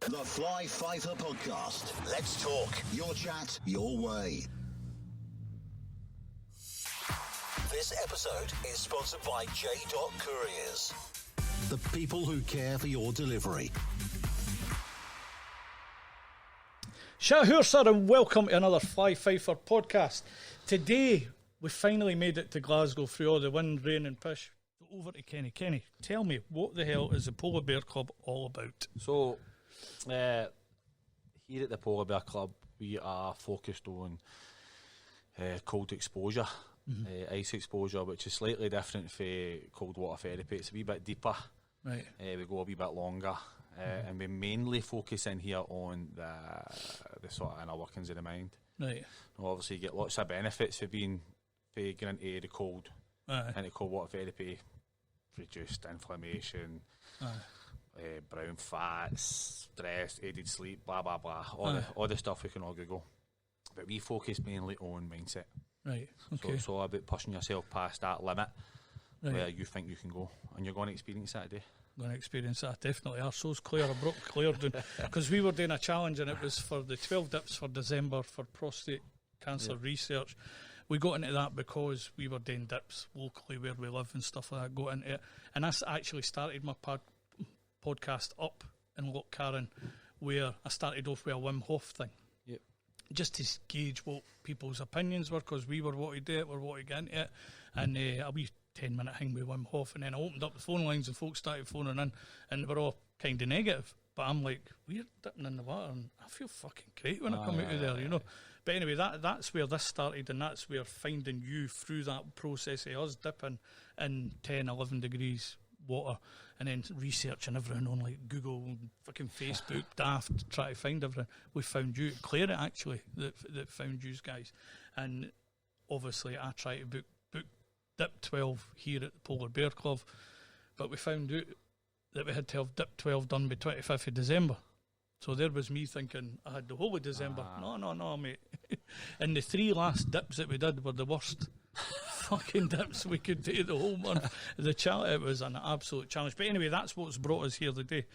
The Fly Fifer Podcast. Let's talk. Your chat, your way. This episode is sponsored by J. Couriers. The people who care for your delivery. Shout out, sir, and welcome to another Fly Fifer podcast. Today, we finally made it to Glasgow through all the wind, rain and pish. Over to Kenny. Kenny, tell me, what the hell is the Polar Bear Club all about? So, here at the Polar Bear Club, we are focused on cold exposure, ice exposure, which is slightly different for cold water therapy. It's a wee bit deeper. Right. We go a wee bit longer, and we mainly focus in here on the sort of inner workings of the mind. Right. And obviously, you get lots of benefits for getting into the cold, into cold water therapy. Reduced inflammation, brown fats, stress, aided sleep, blah blah blah, all the stuff we can all Google. But we focus mainly on mindset. Right. Okay. So it's all about pushing yourself past that limit where you think you can go, and you're going to experience that today. Going to experience that, definitely. Our soul's clear. I broke Claire down because we were doing a challenge, and it was for the 12 dips for December for prostate cancer research. We got into that because we were doing dips locally where we live and stuff like that. Got into it, and that's actually started my podcast up in Loch Carron, where I started off with a Wim Hof thing. Yep. Just to gauge what people's opinions were, because we were wanting to do it, we were wanting to get into it, and a wee 10-minute hang with Wim Hof, and then I opened up the phone lines and folks started phoning in, and they were all kind of negative. But I'm like, we're dipping in the water and I feel fucking great when I come out of there, you know. But anyway, that's where this started, and that's where finding you through that process of us dipping in 10, 11 degrees water and then researching everything on like Google, fucking Facebook, daft, try to find everything. We found you, Claire actually, that found you guys. And obviously I try to book Dip 12 here at the Polar Bear Club, but we found out that we had to have Dip 12 done by 25th of December. So there was me thinking I had the whole of December. No, mate. And the 3 last dips that we did were the worst fucking dips we could do the whole month. It was an absolute challenge. But anyway, that's what's brought us here today.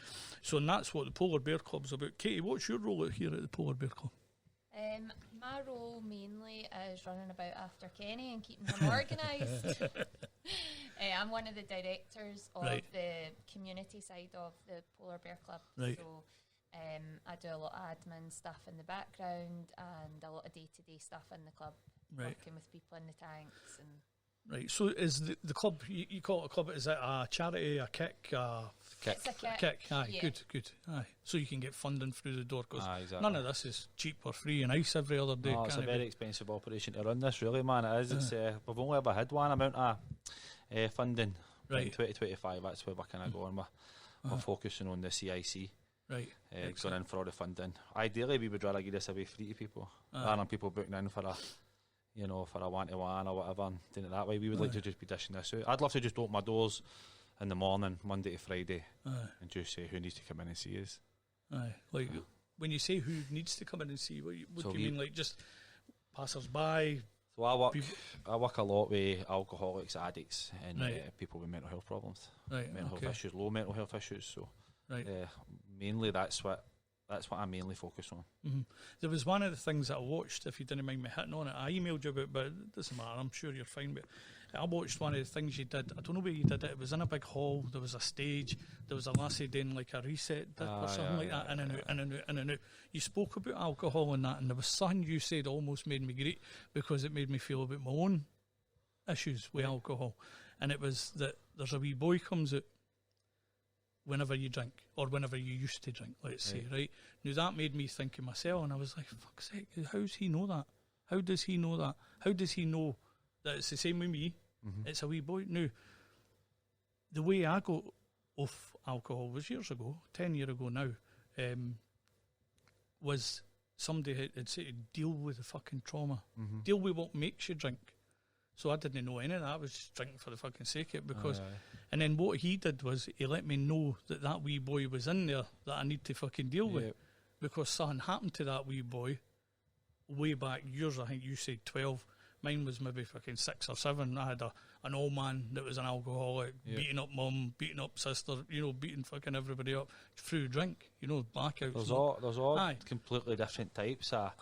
So, and that's what the Polar Bear Club's about. Katie, what's your role out here at the Polar Bear Club? My role mainly is running about after Kenny and keeping him organised. I'm one of the directors of the community side of the Polar Bear Club. Right. So I do a lot of admin stuff in the background and a lot of day-to-day stuff in the club, working with people in the tanks and... Right, so is the club, you call it a club, is it a charity, a kick? It's a kick. Aye, good. Aye, so you can get funding through the door, because exactly. None of this is cheap or free and ice every other day. No, it's a very expensive operation to run this, really, man. It is. It's, we've only ever had one amount of funding. Right. In 2025, that's where we're kind of going. We're focusing on the CIC. Right. Going in for all the funding. Ideally, we would rather give this away free to people, rather than people booking in for a... for a one-to-one or whatever, and doing it that way. We would like to just be dishing this out. I'd love to just open my doors in the morning, Monday to Friday, and just say who needs to come in and see us. Like, when you say who needs to come in and see, what do you mean? Like, just passers-by? So I work a lot with alcoholics, addicts, and people with mental health problems. Mental health issues, low mental health issues. So mainly that's what I mainly focus on. Mm-hmm. There was one of the things that I watched, if you didn't mind me hitting on it, I emailed you about, but it doesn't matter, I'm sure you're fine. But I watched one of the things you did. I don't know where you did it. It was in a big hall, there was a stage, there was a lassie doing like a reset dip or something like that, in and out. You spoke about alcohol and that, and there was something you said almost made me great, because it made me feel about my own issues with alcohol. And it was that there's a wee boy comes out whenever you drink, or whenever you used to drink, let's say, right? Now that made me think of myself, and I was like, fuck's sake, how does he know that? How does he know that? How does he know that it's the same with me? Mm-hmm. It's a wee boy. Now, the way I got off alcohol was years ago, 10 years ago now, was somebody had said, deal with the fucking trauma. Mm-hmm. Deal with what makes you drink. So I didn't know any of that. I was just drinking for the fucking sake of it, because... And then what he did was he let me know that wee boy was in there that I need to fucking deal with, because something happened to that wee boy way back years. I think you said 12, Mine was maybe fucking 6 or 7. I had an old man that was an alcoholic, beating up mum, beating up sister, beating fucking everybody up through drink, blackouts. There's all completely different types of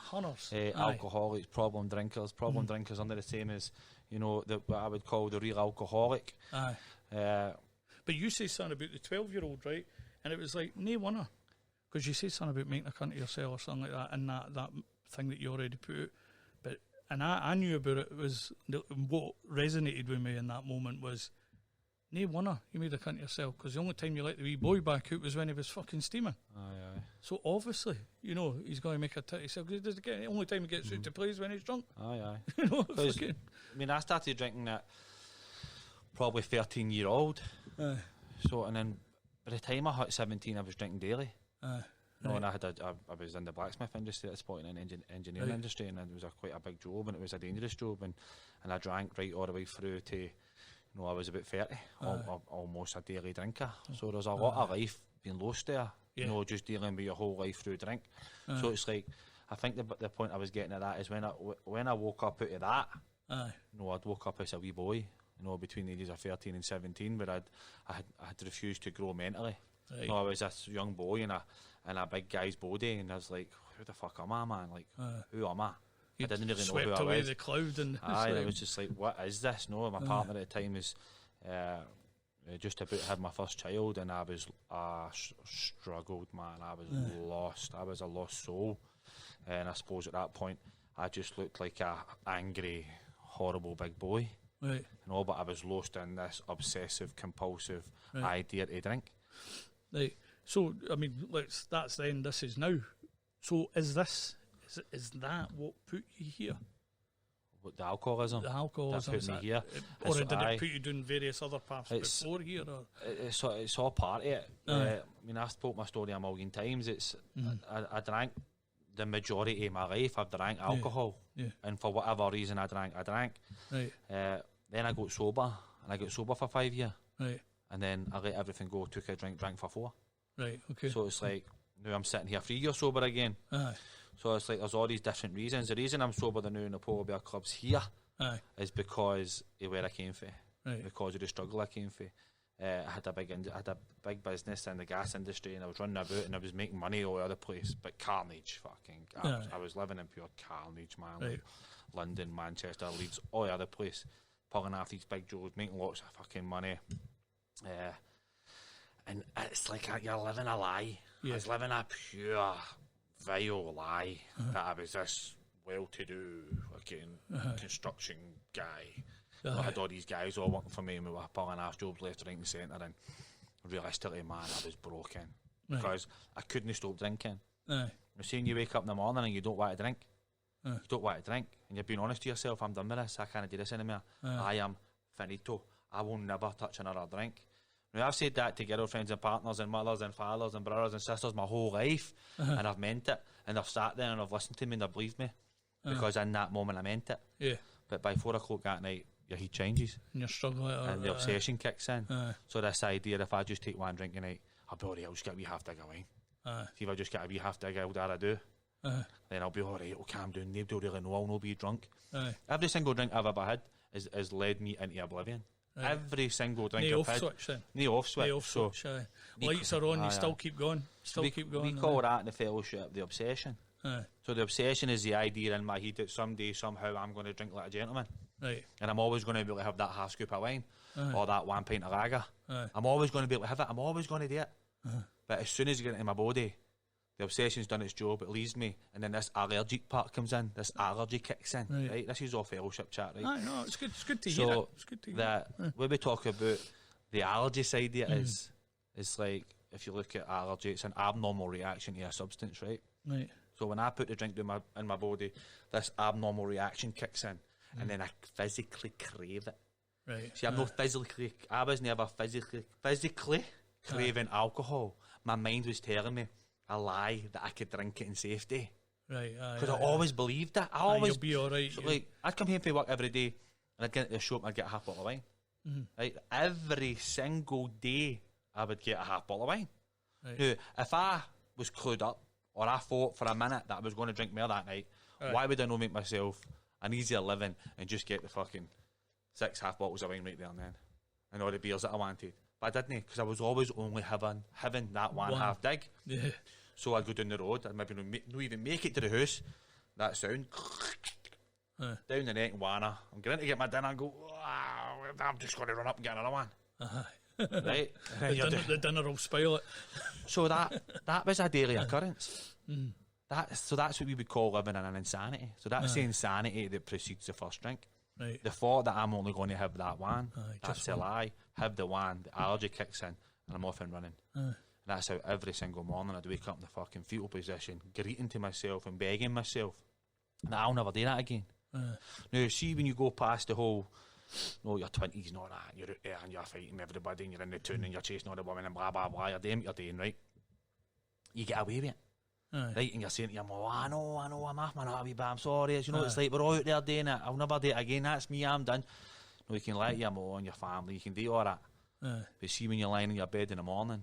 alcoholics, problem drinkers. Problem drinkers under the same as, what I would call the real alcoholic. Aye. But you say something about the 12-year-old, right? And it was like, no wonder. Because you say something about making a cunt of yourself or something like that, and that thing that you already put out. And I knew about it. What resonated with me in that moment was, no wonder you made a cunt of yourself, because the only time you let the wee boy back out was when he was fucking steaming. Aye. So obviously, he's going to make a tit of himself, because the only time he gets out to play is when he's drunk. Aye. I started drinking at probably 13-year-old. So, and then by the time I hit 17, I was drinking daily. And I was in the blacksmith industry at this point, in the engineering industry, and it was quite a big job, and it was a dangerous job, and I drank right all the way through to, I was about 30, almost a daily drinker. So there's a lot of life being lost there, just dealing with your whole life through drink. So it's like, I think the point I was getting at that is when I woke up out of that, I'd woke up as a wee boy, between the ages of 13 and 17, but I had refused to grow mentally. Right. I was this young boy in a big guy's body, and I was like, who the fuck am I, man? Like, who am I? I didn't really know who I was. Swept away the cloud, and I was just like, what is this? No, my partner at the time was just about to have my first child, and I was struggled, man. I was lost. I was a lost soul, and I suppose at that point I just looked like a angry, horrible big boy. Right. But I was lost in this obsessive, compulsive idea to drink. Right. So, I mean, that's then, this is now. So is that what put you here? What, the alcoholism? The alcoholism. That put me here. Or did it put you doing various other paths before here? Or? It's all part of it. I spoke my story a million times. I drank the majority of my life. I've drank alcohol. Yeah. And for whatever reason I drank. Right. Then I got sober, and I got sober for 5 years. Right. And then I let everything go, took a drink, drank for 4. Right, okay. So it's like, now I'm sitting here 3 years sober again. Aye. So it's like, there's all these different reasons. The reason I'm sober now in the Polar Bear Club's here is because of where I came from. Right. Because of the struggle I came from. I had a big business in the gas industry, and I was running about, and I was making money all over the place, but carnage, I was living in pure carnage, man. Right. Like London, Manchester, Leeds, all over the place, pulling off these big jobs, making lots of fucking money. And it's like you're living a lie. I was living a pure, vile lie that I was this well-to-do fucking construction guy. I had all these guys all working for me, and we were pulling ass jobs left, right and centre, and realistically, man, I was broken because I couldn't stop drinking. You're saying you wake up in the morning and you don't want to drink. You don't want to drink, and you're being honest to yourself. I'm done with this. I can't do this anymore. I am finito. I will never touch another drink. Now, I've said that to girlfriends and partners and mothers and fathers and brothers and sisters my whole life, and I've meant it, and they've sat there and they've listened to me and they've believed me because in that moment I meant it. Yeah. But by 4 o'clock at night, your heat changes. And you're struggling. And the obsession kicks in. So this idea, if I just take one drink a night, I'll be alright, I'll just get a wee half dig of wine. See if I just get a wee half dig of I do, then I'll be alright, I'll calm down, nobody will really know, I'll not be drunk. Every single drink I've ever had has led me into oblivion. Every single drink I've had. No off switch. Lights are on, you still keep going. We call that the fellowship, the obsession. So the obsession is the idea in my head that someday, somehow, I'm going to drink like a gentleman. Right. And I'm always going to be able to have that half scoop of wine or that 1 pint of lager. I'm always going to be able to have it. I'm always going to do it. But as soon as you get into my body, the obsession's done its job, it leaves me, and then this allergic part comes in, this allergy kicks in, right? This is all fellowship chat, right? No, it's good to hear it. It's good to hear when we talk about the allergy side of it is like, if you look at allergy, it's an abnormal reaction to a substance, right? Right. So when I put the drink in my body, this abnormal reaction kicks in, and then I physically crave it. Right. See, I was never physically craving alcohol. My mind was telling me a lie that I could drink it in safety. Right. Because I always believed that. You'll be alright. So like, I'd come home from work every day, and I'd get into the shop and I'd get a half bottle of wine. Right. Every single day, I would get a half bottle of wine. Right. Now, if I was clued up, or I thought for a minute that I was going to drink more that night, why would I not make myself an easier living and just get the fucking 6 half bottles of wine right there and then, and all the beers that I wanted. But I didn't, because I was always only having that one half dig. Yeah. So I'd go down the road, I'd maybe not even make it to the house. That sound down the neck and wanna. I'm going to get my dinner and go, I'm just going to run up and get another one. Right? The dinner will spoil it. So that was a daily occurrence. So that's what we would call living in an insanity. So that's the insanity that precedes the first drink. Right. The thought that I'm only going to have that one, that's just a one. lie. Have the one, the allergy kicks in, and I'm off and running. And that's how every single morning I'd wake up in the fucking fetal position, greeting to myself and begging myself that I'll never do that again. Now, see, when you go past the whole, your 20s and all that, you're out there and you're fighting everybody and you're in the town and you're chasing all the women and blah, blah, blah, you're doing what you're doing, right? You get away with it. Right, and you're saying to your mum, I know, I'm off my nut, but I'm sorry. It's like, we're all out there doing it. I'll never do it again. That's me, I'm done. No, you can lie to your mum and your family, you can do all that. But see, when you're lying in your bed in the morning,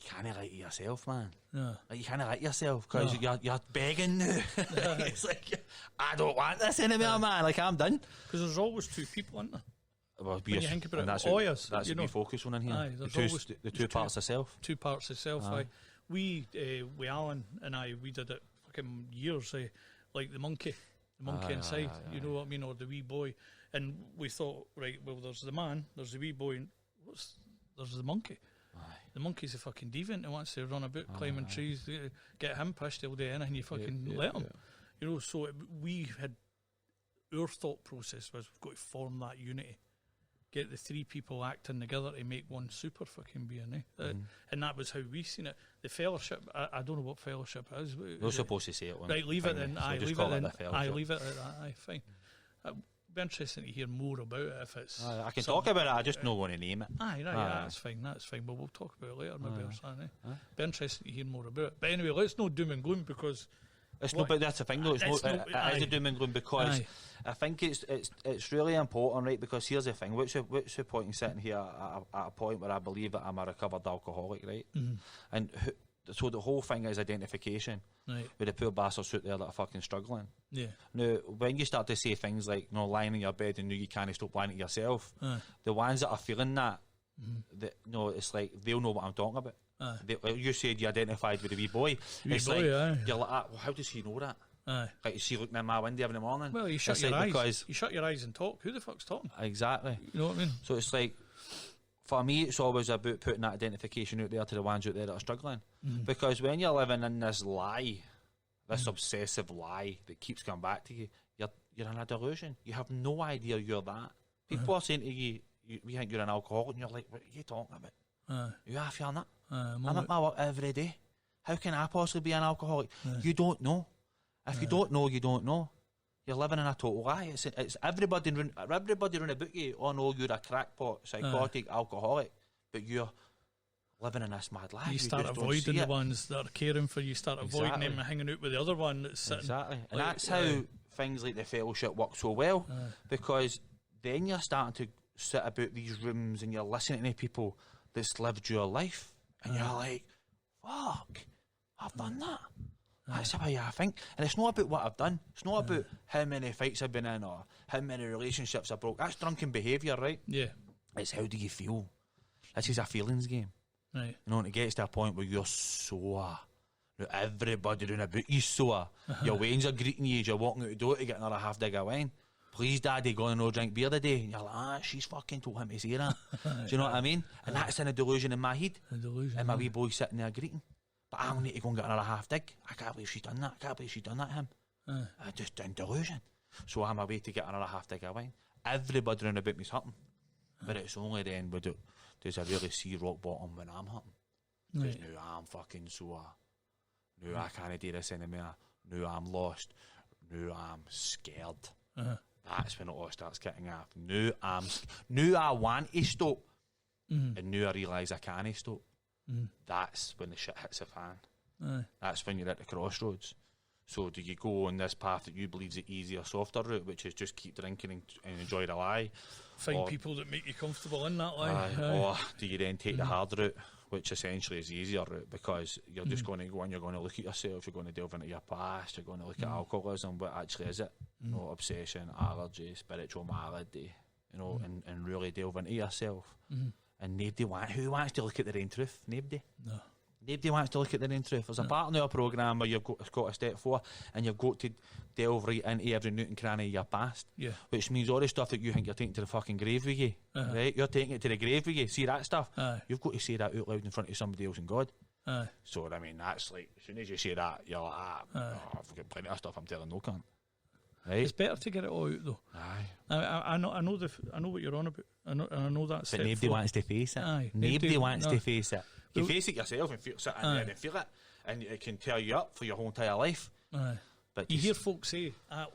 you can't lie to yourself, man. Like, you can't lie to yourself because you're begging now. It's like, I don't want this anymore, man. Like, I'm done. Because there's always two people, isn't there? Well, When you think about it, that's that's what we focus on in here. The two parts of self. Two parts of self. We, with Alan and I, we did it fucking years, like the monkey inside, you know what I mean, or the wee boy. And we thought, right, well, there's the man, there's the wee boy, and there's the monkey. The monkey's a fucking deviant who wants to run about climbing trees. Get him pushed, he'll do anything, you fucking let him. You know, so we had, our thought process was, we've got to form that unity. Get the three people acting together to make one super fucking being, and that was how we seen it. The fellowship, I don't know what fellowship is. We're supposed to say it. Right, leave it then. So Leave it then. Leave it at that. Fine. It'd be interesting to hear more about it if it's. I can talk about it. I just don't want to name it. That's fine. But we'll talk about it later, maybe or something. Be interesting to hear more about it. But anyway, let's not doom and gloom because. But that's the thing, though. It is a doom and gloom because I think it's really important, right? Because here's the thing: what's the point in sitting here at a point where I believe that I'm a recovered alcoholic, right? And so the whole thing is identification, right? With the poor bastards out there that are fucking struggling. Yeah. Now, when you start to say things like, lying in your bed and you can't stop lying to yourself, the ones that are feeling that, it's like they'll know what I'm talking about. You said you identified with the wee boy. You're like, well, how does he know that? Like, is he looking in my window every morning? Well, you shut your eyes. You shut your eyes and talk. Who the fuck's talking? Exactly. You know what I mean? So it's like, for me, it's always about putting that identification out there to the ones out there that are struggling. Because when you're living in this lie, this obsessive lie that keeps coming back to you, you're in a delusion. You have no idea you're that. People are saying to you, we think you're an alcoholic, and you're like, what are you talking about? You are feeling that? I'm at my work every day. How can I possibly be an alcoholic? You don't know. If you don't know, you don't know. You're living in a total lie. It's everybody around about you. Oh no, you're a crackpot, psychotic, alcoholic, but you're living in this mad lie. You start avoiding the ones that are caring for you. Start avoiding them and hanging out with the other one that's sitting. Exactly, and that's how things like the fellowship work so well, because then you're starting to sit about these rooms and you're listening to people that's lived your life. And you're like, fuck, I've done that. That's how I think. And it's not about what I've done. It's not about how many fights I've been in or how many relationships I broke. That's drunken behaviour, right? Yeah. It's how do you feel? This is a feelings game. Right. You know, and it gets to a point where you're sore. Everybody doing about you sore. Your wains are greeting you as you're walking out the door to get another half dig of wine. Please, Daddy, going to no drink beer today. And you're like, she's fucking told him to say that. Do you know what I mean? And that's in a delusion in my head. And my wee boy sitting there greeting. But I need to go and get another half dig. I can't believe she's done that. I can't believe she's done that to him. I just in delusion. So I'm away to get another half dig of wine. Everybody around about me's hurting. But it's only then does I really see rock bottom when I'm hurting. Because now I'm fucking sore. Now I can't do this anymore. Now I'm lost. Now I'm scared. That's when it all starts kicking off. Now I want to stop, and now I realise I can't stop. That's when the shit hits the fan. That's when you're at the crossroads. So do you go on this path that you believe is the easier, softer route, which is just keep drinking and enjoy the lie? Find people that make you comfortable in that lie. Or do you then take the hard route, which essentially is the easier route, because you're just going to go and you're going to look at yourself, you're going to delve into your past, you're going to look at alcoholism, what actually is it? You know, obsession, allergy, spiritual malady, you know, and really delve into yourself. And who wants to look at their own truth? Nobody. No. Nobody wants to look at their own truth. There's a part in our programme where you've got a step 4 and you've got to delve right into every nook and cranny of your past. Yeah. Which means all the stuff that you think you're taking to the fucking grave with you, right? You're taking it to the grave with you. See that stuff? You've got to say that out loud in front of somebody else and God. So, I mean, that's like, as soon as you say that, you're like, I've got plenty of stuff I'm telling no cunt. Right? It's better to get it all out though. I know what you're on about. I know that. But nobody wants to face it. Nobody wants to face it. You can face it yourself and sit in there and feel it, and it can tear you up for your whole entire life. But you hear folks say, I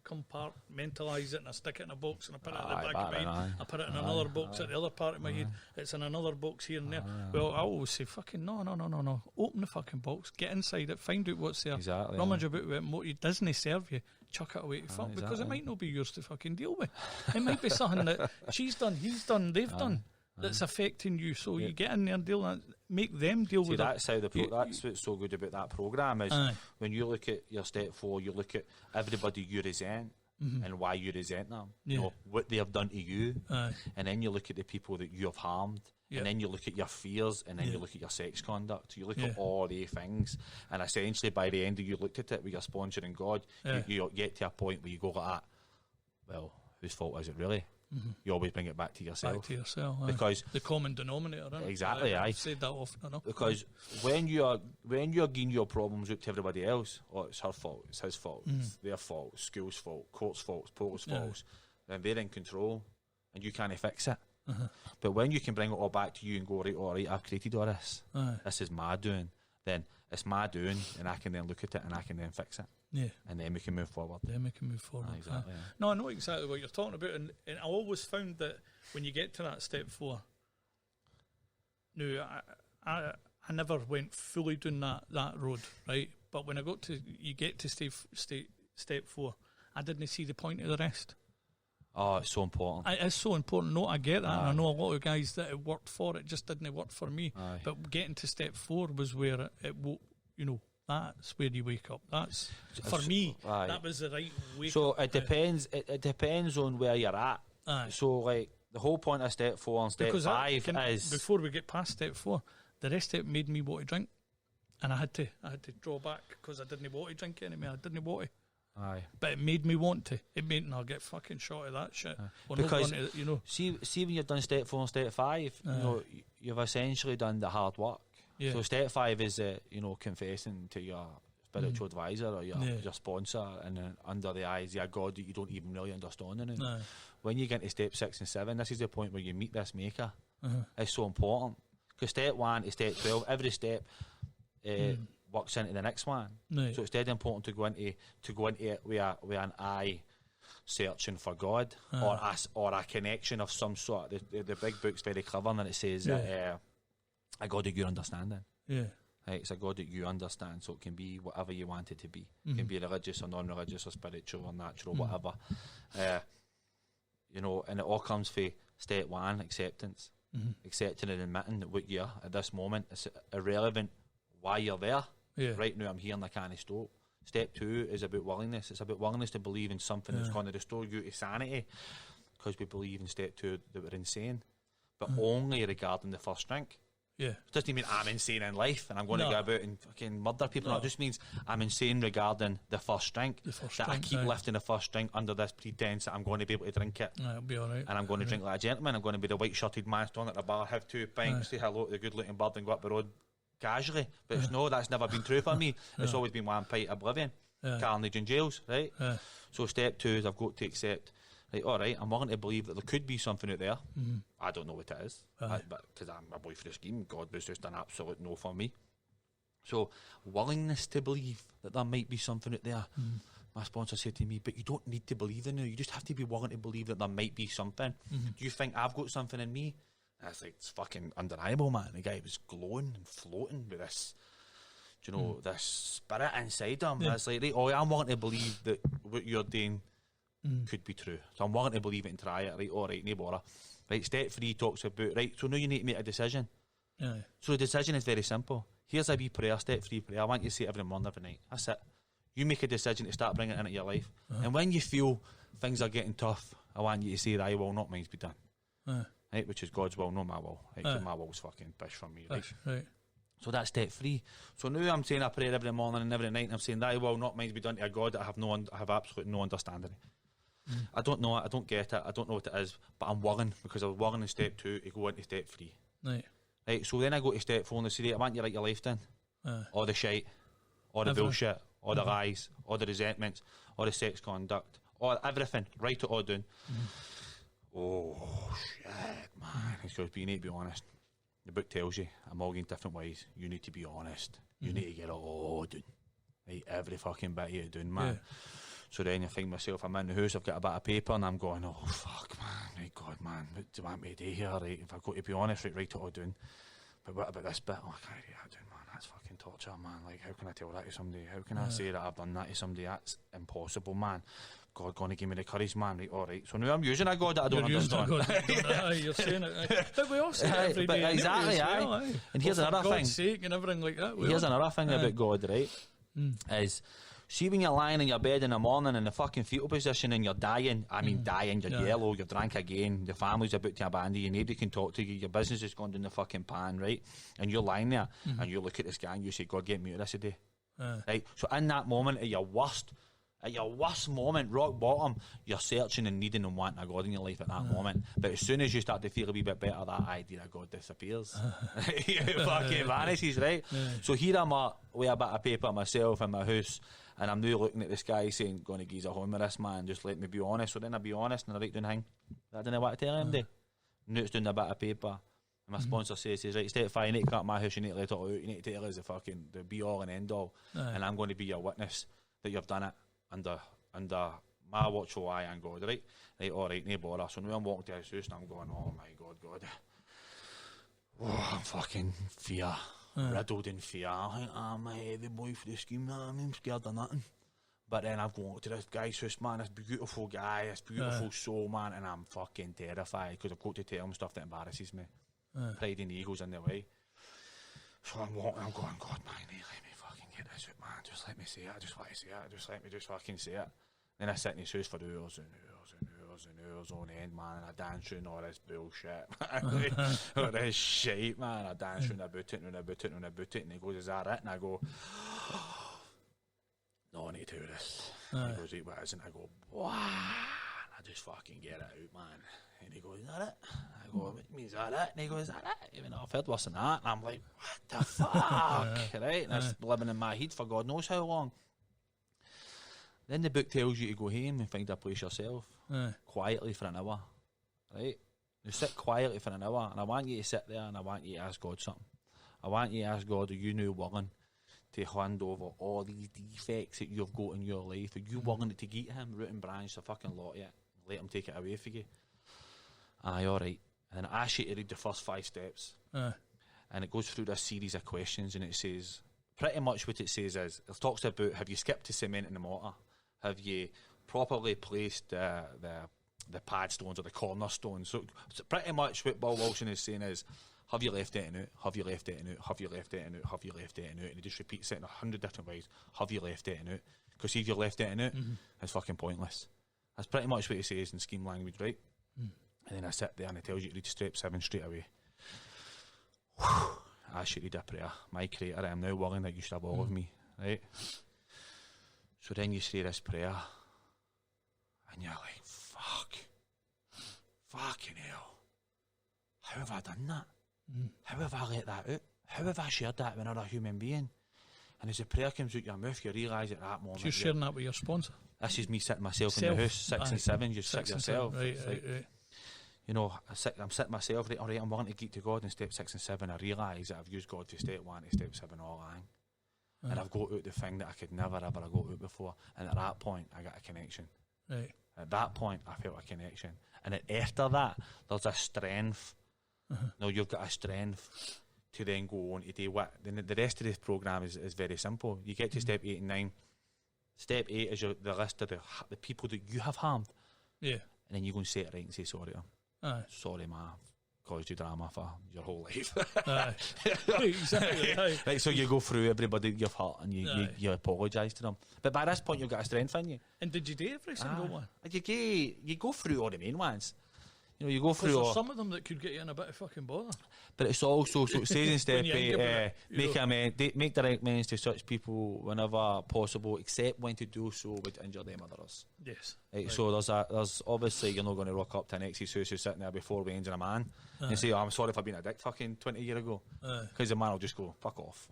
compartmentalise it and I stick it in a box and I put it in the back of my head. I put it in another box at the other part of my head. It's in another box here and there. Well, I always say, fucking no. Open the fucking box, get inside it, find out what's there. Exactly. Rummage about with it, what it doesn't serve you. Chuck it away to fuck, because it might not be yours to fucking deal with. It might be something that she's done, he's done, they've done. That's affecting you, so you get in there and deal with it, make them deal with that's it. That's what's so good about that programme is when you look at your step 4, you look at everybody you resent and why you resent them, you know, what they have done to you, and then you look at the people that you have harmed, and then you look at your fears, and then you look at your sex conduct, you look at all the things, and essentially by the end of you looked at it with your sponsor and God, you get to a point where you go like that, well, whose fault is it really? You always bring it back to yourself. Because the common denominator. Exactly, I've said that often enough. Because when you're giving your problems out to everybody else, it's her fault, it's his fault, it's their fault, school's fault, court's fault, Paul's fault, then they're in control and you can't fix it. But when you can bring it all back to you and go, right, I've created all this. This is my doing. Then it's my doing, and I can then look at it and I can then fix it. And then we can move forward. Exactly. No, I know exactly what you're talking about, and I always found that when you get to that step 4, I never went fully down that road, right? But when I got to step 4, I didn't see the point of the rest. Oh, it's so important. It's so important. No, I get that. And I know a lot of guys that it worked for. It just didn't work for me. But getting to step 4 was where that's where you wake up. That's for me. That was the right wake up. So it depends. It depends on where you're at. So like the whole point of step 4 and step 5 is before we get past step 4, the rest of it made me want to drink, and I had to draw back because I didn't want to drink anymore. I didn't want to. But it made me want to. It made me I'll get fucking shot of that shit. Because see when you've done step 4 and step 5, you've essentially done the hard work. So step 5 is confessing to your spiritual advisor or your sponsor, and under the eyes of God that you don't even really understand it. When you get into step 6 and 7, this is the point where you meet this maker. It's so important because step 1 to step 12, every step works into the next one. So it's dead important to go into it with an eye searching for God or a connection of some sort. The big book's very clever, and it says that a God that you understanding. Right, it's a God that you understand, so it can be whatever you want it to be. It can be religious or non-religious or spiritual or natural, whatever. And it all comes from step 1, acceptance. Accepting and admitting that what you're at this moment is irrelevant why you're there. Right now I'm here and I can't stop. Step 2 is about willingness. It's about willingness to believe in something that's going to restore you to sanity, because we believe in step 2 that we're insane, but only regarding the first drink. It doesn't mean I'm insane in life and I'm going to go about and fucking murder people. No, it just means I'm insane regarding the first drink. I keep lifting the first drink under this pretense that I'm going to be able to drink it. It'll be all right. And I'm going to drink like a gentleman. I'm going to be the white-shirted man standing at the bar, have 2 pints, say hello to the good-looking bird and go up the road casually. But no, that's never been true for me. It's always been 1 pint of oblivion, carnage and jails, right? So step 2 is I've got to accept, right, all right, I'm willing to believe that there could be something out there. I don't know what it is, but because I'm a boy for the scheme, God was just an absolute no for me. So willingness to believe that there might be something out there. My sponsor said to me, but you don't need to believe in it, you just have to be willing to believe that there might be something. Do you think I've got something in me? And it's like, it's fucking undeniable, man. The guy was glowing and floating with this, this spirit inside him. It's like, right, I'm willing to believe that what you're doing could be true. So I'm willing to believe it and try it. Right, all right, no bother. Right, step 3 talks about, right, so now you need to make a decision. So the decision is very simple. Here's a wee prayer, step-free prayer. I want you to say it every morning, every night. That's it. You make a decision to start bringing it into your life. And when you feel things are getting tough, I want you to say, thy will, not mine's be done. Right, which is God's will, not my will. Right, 'cause my will's fucking pish from me. Right. So that's step 3. So now I'm saying a prayer every morning and every night, and I'm saying, thy will, not mine's be done to a God that I have absolutely no understanding. I don't know it, I don't get it, I don't know what it is, but I'm willing, because I was willing in step 2 to go into step 3. Right, so then I go to step 4 and they say, I want you to write your life down. All the shite, all the bullshit, all the lies, all the resentments, all the sex conduct, all everything, write it all down. Oh shit, man. Because you need to be honest. The book tells you a million different ways. You need to be honest. You need to get it all done. Right, every fucking bit of it done, man. So then you find myself, I'm in the house, I've got a bit of paper, and I'm going, oh fuck, man, right, God, man, what do you want me to do here? Right, if I've got to be honest, right, write it all down. But what about this bit? Oh, I can't write that down, man. That's fucking torture, man. Like, how can I tell that to somebody? How can I say that I've done that to somebody? That's impossible, man. God gonna give me the courage, man. Right, all right. So now I'm using a God that I don't understand. You're saying it. But we all say it every day. Exactly, well, and here's another thing. God's sake and everything like that. Here's another thing about God, right? Is, see when you're lying in your bed in the morning in the fucking fetal position and you're dying, dying, you're yellow, you're drunk again, the family's about to abandon you, nobody can talk to you, your business has gone down the fucking pan, right? And you're lying there and you look at this guy and you say, God, get me out of this today. Right? So in that moment, at your worst moment, rock bottom, you're searching and needing and wanting a God in your life at that moment. But as soon as you start to feel a wee bit better, that idea of God disappears. It fucking vanishes, right? So here I'm with a bit of paper myself in my house, and I'm now looking at this guy saying, going to geese a home with this man, just let me be honest. So then I be honest and I write down thing. I don't know what to tell him, now it's down a bit of paper. And my sponsor says, right, step 5, you need to come to my house, you need to let it all out, you need to tell us the be all and end all. And I'm going to be your witness that you've done it under my watchful eye and God, right? Right, all right, no bother. So now I'm walking to his house and I'm going, oh my God. Oh, I'm fucking fear. Riddled in fear. I think I'm a heavy boy for the scheme, I'm scared of nothing. But then I'm going to this guy's house, man, this beautiful guy, this beautiful soul, man, and I'm fucking terrified because I've got to tell him stuff that embarrasses me. Pride and ego's in the way. So I'm walking, I'm going, God, man, let me fucking get this out, man. Just let me say it. I just want to say it. Just let me just fucking say it. Then I sit in his house for hours and hours and hours and hours on end, man, and I dance around all this bullshit. All this shit, man. I dance around about it and about it and about it. And he goes, is that it? And I go, no, I need to do this. He goes, right, what is it? And I go, wow. I just fucking get it out, man. And he goes, is that it? I go, what means that it? And he goes, is that it? Even though I've heard worse than that. And I'm like, what the fuck? Right? And it's living in my head for God knows how long. Then the book tells you to go home and find a place yourself, quietly for an hour. Right? You sit quietly for an hour, and I want you to sit there and I want you to ask God something. I want you to ask God, are you now willing to hand over all these defects that you've got in your life? Are you willing to give him root and branch, the fucking lot of it, let him take it away for you? Aye, alright. And then I ask you to read the first 5 steps. And it goes through this series of questions, and it says, pretty much what it says is, it talks about, have you skipped the cement and the mortar? Have you properly placed the pad stones or the cornerstones? So pretty much what Bill Wilson is saying is, have you left it out? Have you left it out? Have you left it out? Have you left it out? And he just repeats it in 100 different ways. Have you left it out? Because if you left it out, it's fucking pointless. That's pretty much what he says in scheme language, right? And then I sit there and it tells you to read step 7 straight away. I should read a prayer. My Creator, I am now willing that you should have all of me, right? So then you say this prayer, and you're like, fucking hell. How have I done that? How have I let that out? How have I shared that with another human being? And as the prayer comes out your mouth, you realise at that moment. So you're sharing that with your sponsor? This is me sitting myself in the house, 6 and 7, you sit yourself. Right. You know, I'm sitting myself, right, all right, I'm wanting to get to God in step 6 and 7. I realise that I've used God from step 1 to step 7 all along. And I've got out the thing that I could never ever have got out before. And at that point, I got a connection. Right. At that point, I felt a connection. And after that, there's a strength. Now you've got a strength to then go on to do what? Then the rest of this programme is very simple. You get to step 8 and 9. Step 8 is the list of the people that you have harmed. Yeah. And then you go and say it right and say sorry to them. Sorry, ma. caused you drama for your whole life. Exactly. Right, so you go through everybody you've hurt and you apologise to them. But by this point, you've got a strength in you. And did you do every single one? You go through all the main ones. You know, you go through. There's some of them that could get you in a bit of fucking bother. But it's also, so it says in step 8, make direct amends to such people whenever possible, except when to do so would injure them or others. Yes. Right. So there's obviously, you're not going to rock up to an ex's house who's sitting there before we injure a man and say, I'm sorry for being a dick fucking 20 years ago. Because the man will just go, fuck off.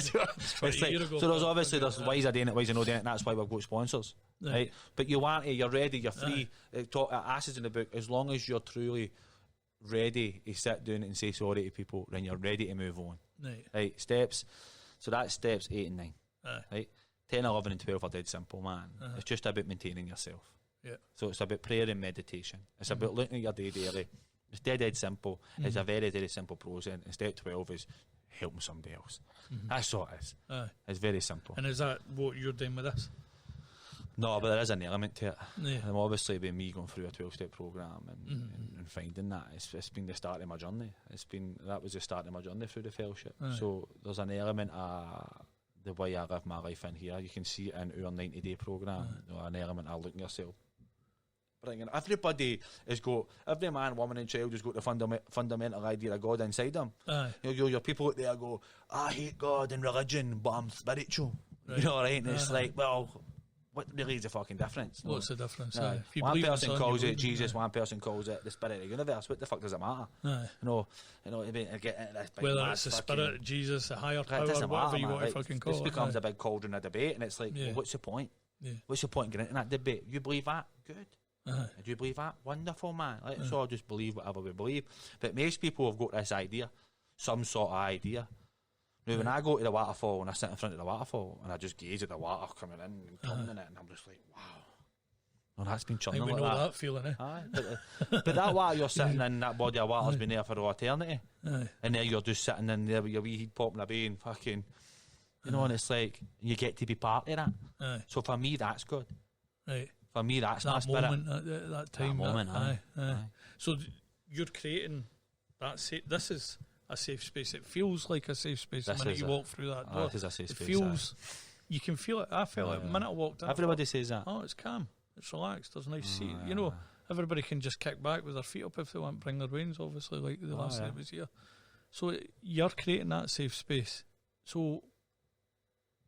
So there's obviously, there's ways of doing it, ways of not doing it, and that's why we've got sponsors. Right? But you want to, you're ready, you're free. Acids in the book, as long as you're truly ready to sit down and say sorry to people, then you're ready to move on. Right? Steps. So that's steps 8 and 9. Right? 10, 11 and 12 are dead simple, man. It's just about maintaining yourself. So it's about prayer and meditation. It's about looking at your day daily. It's dead simple. It's a very, very simple process. And step 12 is helping somebody else. That's all it is. It's very simple. And is that what you're doing with this? No, but there is an element to it. And obviously, with me going through a 12-step programme and finding that, it's been the start of my journey. That was the start of my journey through the fellowship. So there's an element of the way I live my life in here. You can see it in our 90-day programme. An element of looking yourself. Bringing everybody has got, every man, woman, and child has got the fundamental idea of God inside them. Your people out there go, I hate God and religion, but I'm spiritual. You know, right? And it's like, well, what really is the fucking difference? What's the difference? One person calls it Jesus, one person calls it the spirit of the universe. What the fuck does it matter? You know, I get into this big whether it's the spirit, Jesus, the higher power, whatever you want to fucking call it. This becomes a big cauldron of debate, and it's like, well, what's the point? What's the point in getting into that debate? You believe that? Good. Do you believe that? Wonderful, man. Let's all just believe whatever we believe. But most people have got this idea, some sort of idea. Now, when I go to the waterfall and I sit in front of the waterfall and I just gaze at the water coming in and coming in it, and I'm just like, wow. Well, that's been churning like we know that. that feeling, eh? But that water you're sitting in, that body of water's been there for all eternity. And there you're just sitting in there with your wee head popping away and fucking, you know, and it's like, you get to be part of that. So for me, that's good. For me, that's that my spirit. Moment, that time. That moment, aye. So you're creating that this is a safe space. It feels like a safe space the minute you walk through that door. It is a safe space. It feels, you can feel it. I felt it the minute I walked in. Everybody says that. Oh, it's calm. It's relaxed. There's a nice seat. You know, everybody can just kick back with their feet up if they want, bring their reins, obviously, like the last time it was here. So you're creating that safe space. So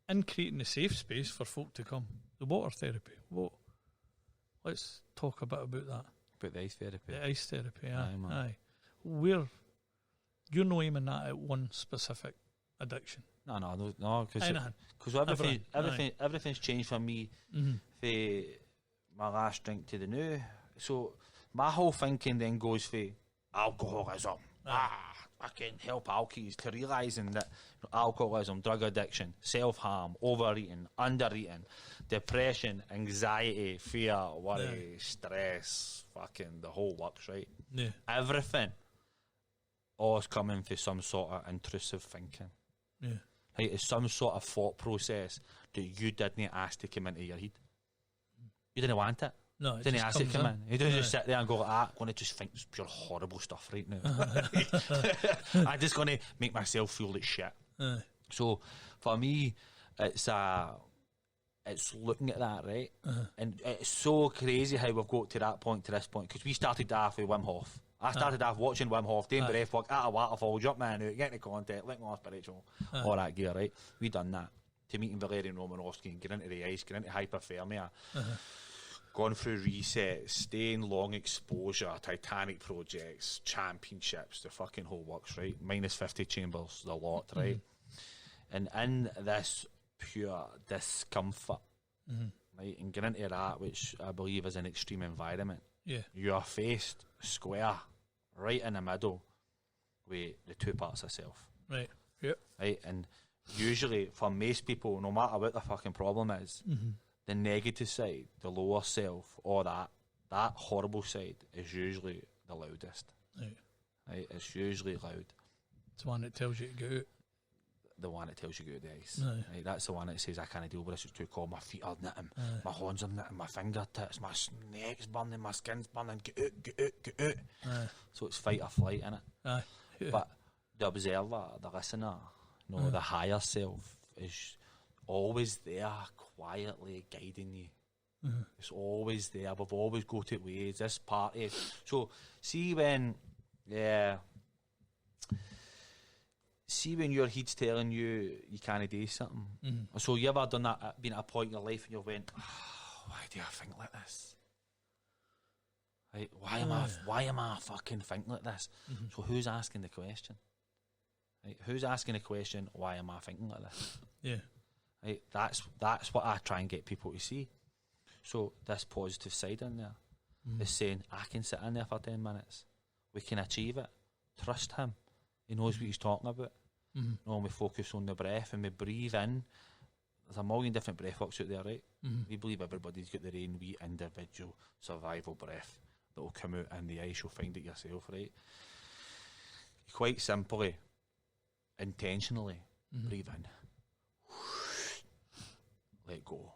in creating the safe space for folk to come, the water therapy, let's talk a bit about that. About the ice therapy. The ice therapy, aye. You're not aiming that at one specific addiction. No, because everything's changed for me from my last drink to the new. So my whole thinking then goes for alcoholism. I can help alkies to realising that alcoholism, drug addiction, self-harm, overeating, undereating, depression, anxiety, fear, worry, stress, fucking the whole works, right? Everything all is coming for some sort of intrusive thinking. Right? It's some sort of thought process that you didn't ask to come into your head. You didn't want it. No, it didn't just ask it to come comes in. You didn't just sit there and go, I'm going to just think pure horrible stuff right now. I'm just going to make myself feel like shit. So for me, it's looking at that, right? And it's so crazy how we've got to that point, to this point, because we started off with Wim Hof. I started off watching Wim Hof, doing breath work at a waterfall, jumping in and out, getting the content, linking on spiritual, all that gear, right? We done that. To meeting Valerian Romanovsky and get into the ice, get into hypothermia, gone through resets, staying long exposure, Titanic projects, championships, the fucking whole works, right? Minus 50 chambers, the lot, right? And in this pure discomfort, right, and get into that, which I believe is an extreme environment, you are faced square, right in the middle, with the two parts of self. Right, yep. Right, and usually for most people, no matter what the fucking problem is, the negative side, the lower self, or that horrible side is usually the loudest. Right, it's usually loud. It's one that tells you to go out. the one that tells you to go to the ice. Right? That's the one that says I can't deal with this, it's too cold, my feet are knitting, my hands are knitting, my fingertips, my neck's burning, my skin's burning, get out. So it's fight or flight, innit? But the observer, the listener, the higher self is always there quietly guiding you. It's always there. We've always got it ways. This party. So see when your head's telling you can't do something. So you ever done that, been at a point in your life and you went, why do I think like this? Right? Why am I fucking thinking like this? So who's asking the question? Right? Who's asking the question, why am I thinking like this? Yeah. Right? That's what I try and get people to see. So this positive side in there is saying, I can sit in there for 10 minutes. We can achieve it. Trust him. He knows what he's talking about. We focus on the breath and we breathe in. There's a million different breath works out there, right? We believe everybody's got their own wee individual survival breath that will come out in the ice. You'll find it yourself, right? Quite simply, intentionally, breathe in. Let go.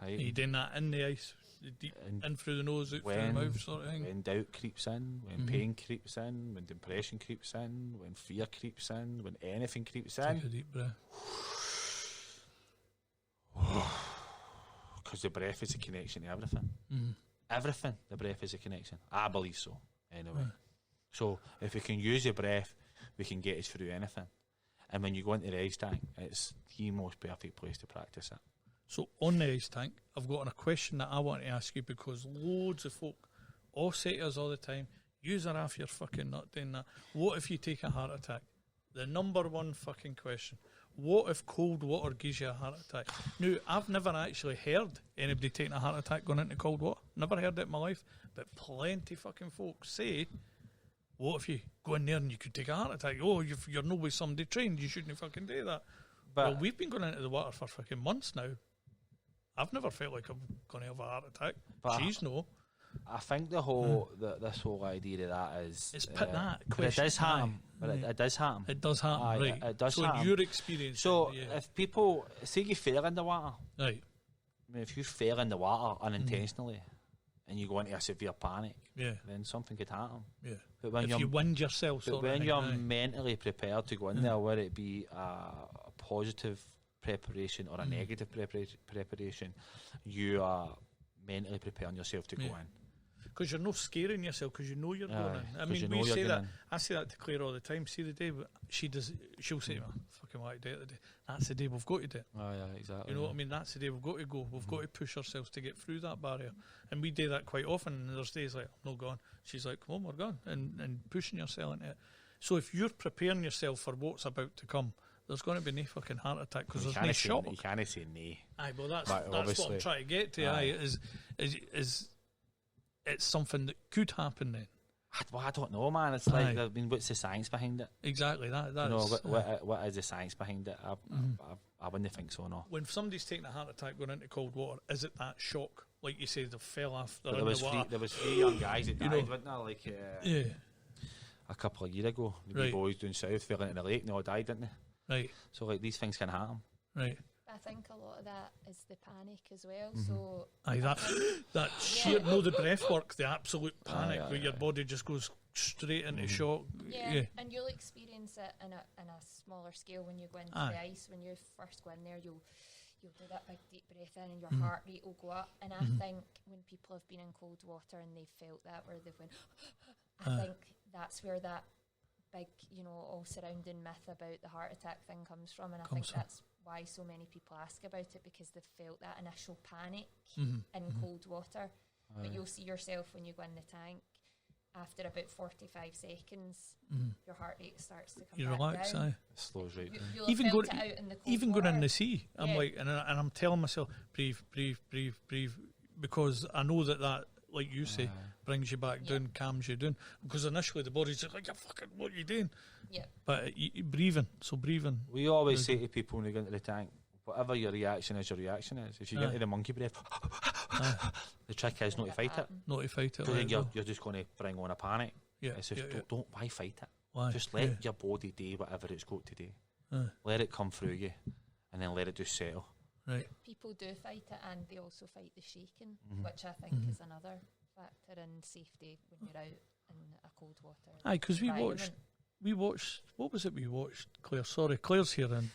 Right. Are you doing that in the ice? Deep in through the nose, out through the mouth sort of thing? When doubt creeps in, when pain creeps in, when depression creeps in, when fear creeps in, when anything creeps in. Take a deep breath. Because the breath is a connection to everything. Everything, the breath is a connection. I believe so, anyway. So if we can use the breath, we can get us through anything. And when you go into the ice tank, it's the most perfect place to practice it. So on the ice tank, I've got a question that I want to ask you, because loads of folk all say to us all the time, yous are off your fucking nut doing that. What if you take a heart attack? The number one fucking question. What if cold water gives you a heart attack? Now, I've never actually heard anybody taking a heart attack going into cold water. Never heard it in my life. But plenty fucking folks say, what if you go in there and you could take a heart attack? Oh, you're no way somebody trained. You shouldn't fucking do that. But well, we've been going into the water for fucking months now. I've never felt like I'm going to have a heart attack. She's no. I think the whole this whole idea of that is it's put that question. It does happen. But it does happen. It does happen, right? It does so happen. Your experience. So if people say you fell in the water, right? I mean, if you fell in the water unintentionally and you go into a severe panic, then something could happen. Yeah. But when if you wind yourself, but when you're mentally prepared to go in there, whether it be a positive preparation or a negative preparation, you are mentally preparing yourself to go in. Because you're not scaring yourself, because you know you're going in. I mean, we say that. I say that to Claire all the time. See the day she'll say, "Fucking what I do today." That's the day we've got to do it. Oh yeah, exactly. You know what I mean? That's the day we've got to go. We've got to push ourselves to get through that barrier, and we do that quite often. And there's days like, "I'm not gone." She's like, "Come on, we're gone," and pushing yourself into it. So if you're preparing yourself for what's about to come, there's going to be no fucking heart attack, because there's no shock. You can't say nay. Aye, well that's what I'm trying to get to. Is it's something that could happen then. I don't know, man. It's like, I mean, what's the science behind it? Exactly, that's... What is the science behind it? I wouldn't think so, no. When somebody's taking a heart attack going into cold water, is it that shock? Like you say, they fell off, they're in the water. There was 3 young guys that died, wasn't there? Like, a couple of years ago. The boys down south fell into the lake and they all died, didn't they? Right. So, like, these things can happen. Right. I think a lot of that is the panic as well. So that sheer the breath work, the absolute panic where your body just goes straight into shock. Yeah, and you'll experience it in a smaller scale when you go into the ice. When you first go in there, you'll do that big deep breath in, and your heart rate will go up. And I think when people have been in cold water and they've felt that, where they've went, I think that's where that big, all surrounding myth about the heart attack thing comes from. And I think that's why so many people ask about it, because they've felt that initial panic in cold water. But you'll see yourself when you go in the tank, after about 45 seconds, your heart rate starts to come you back relax, down. It slows right down. Even going out in the cold even water. going in the sea, I'm like, and I'm telling myself, breathe, because I know that, like you say, brings you back down, calms you down. Because initially the body's just like, what are you doing? Yeah. But breathing. We always say to people when they go into the tank, whatever your reaction is, If you get into the monkey breath, the trick is not to fight it. Not to fight it. Because then you're just going to bring on a panic. Yeah. It's just, why fight it? Why? Just let your body do whatever it's got to do. Let it come through you, and then let it just settle. Right. People do fight it, and they also fight the shaking, which I think is another factor in safety when you're out in a cold water. Aye, because we watched. What was it we watched? Claire, sorry, Claire's here, and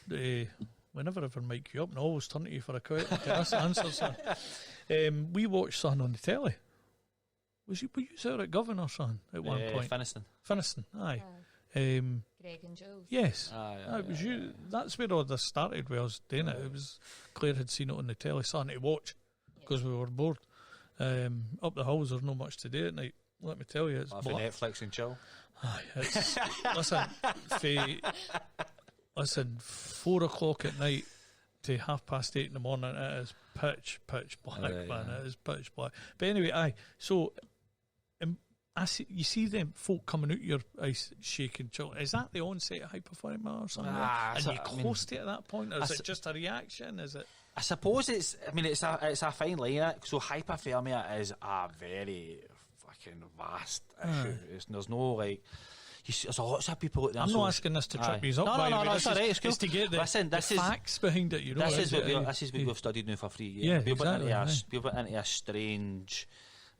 whenever I ever mic you up, and I always turn to you for a quick answer. Son. We watched something on the telly. Were you there at Governor, son, at one point? Finniston, aye. Greg and Jules. Yes, it was you. That's where all this started. Where I was doing it. It was Claire had seen it on the telly, something to watch because we were bored. Up the hills, there's not much to do at night. Let me tell you, it's Netflix and chill. Aye, it's, listen, 4 o'clock at night to 8:30 in the morning. It is pitch black, man. It is pitch black. But anyway, aye. So, you see them folk coming out your ice shaking chill. Is that the onset of hypothermia or something? Are you close to it at that point, or is it just a reaction? Is it? I suppose it's. I mean, it's a fine line. So hypothermia is a very fucking vast issue. There's no like. There's lots of people out there. I'm not asking this to trip you up. No, it's alright. It's cool. It's to get the facts behind it. You know, this is what we've studied now for 3 years. Yeah, we've exactly. went into a strange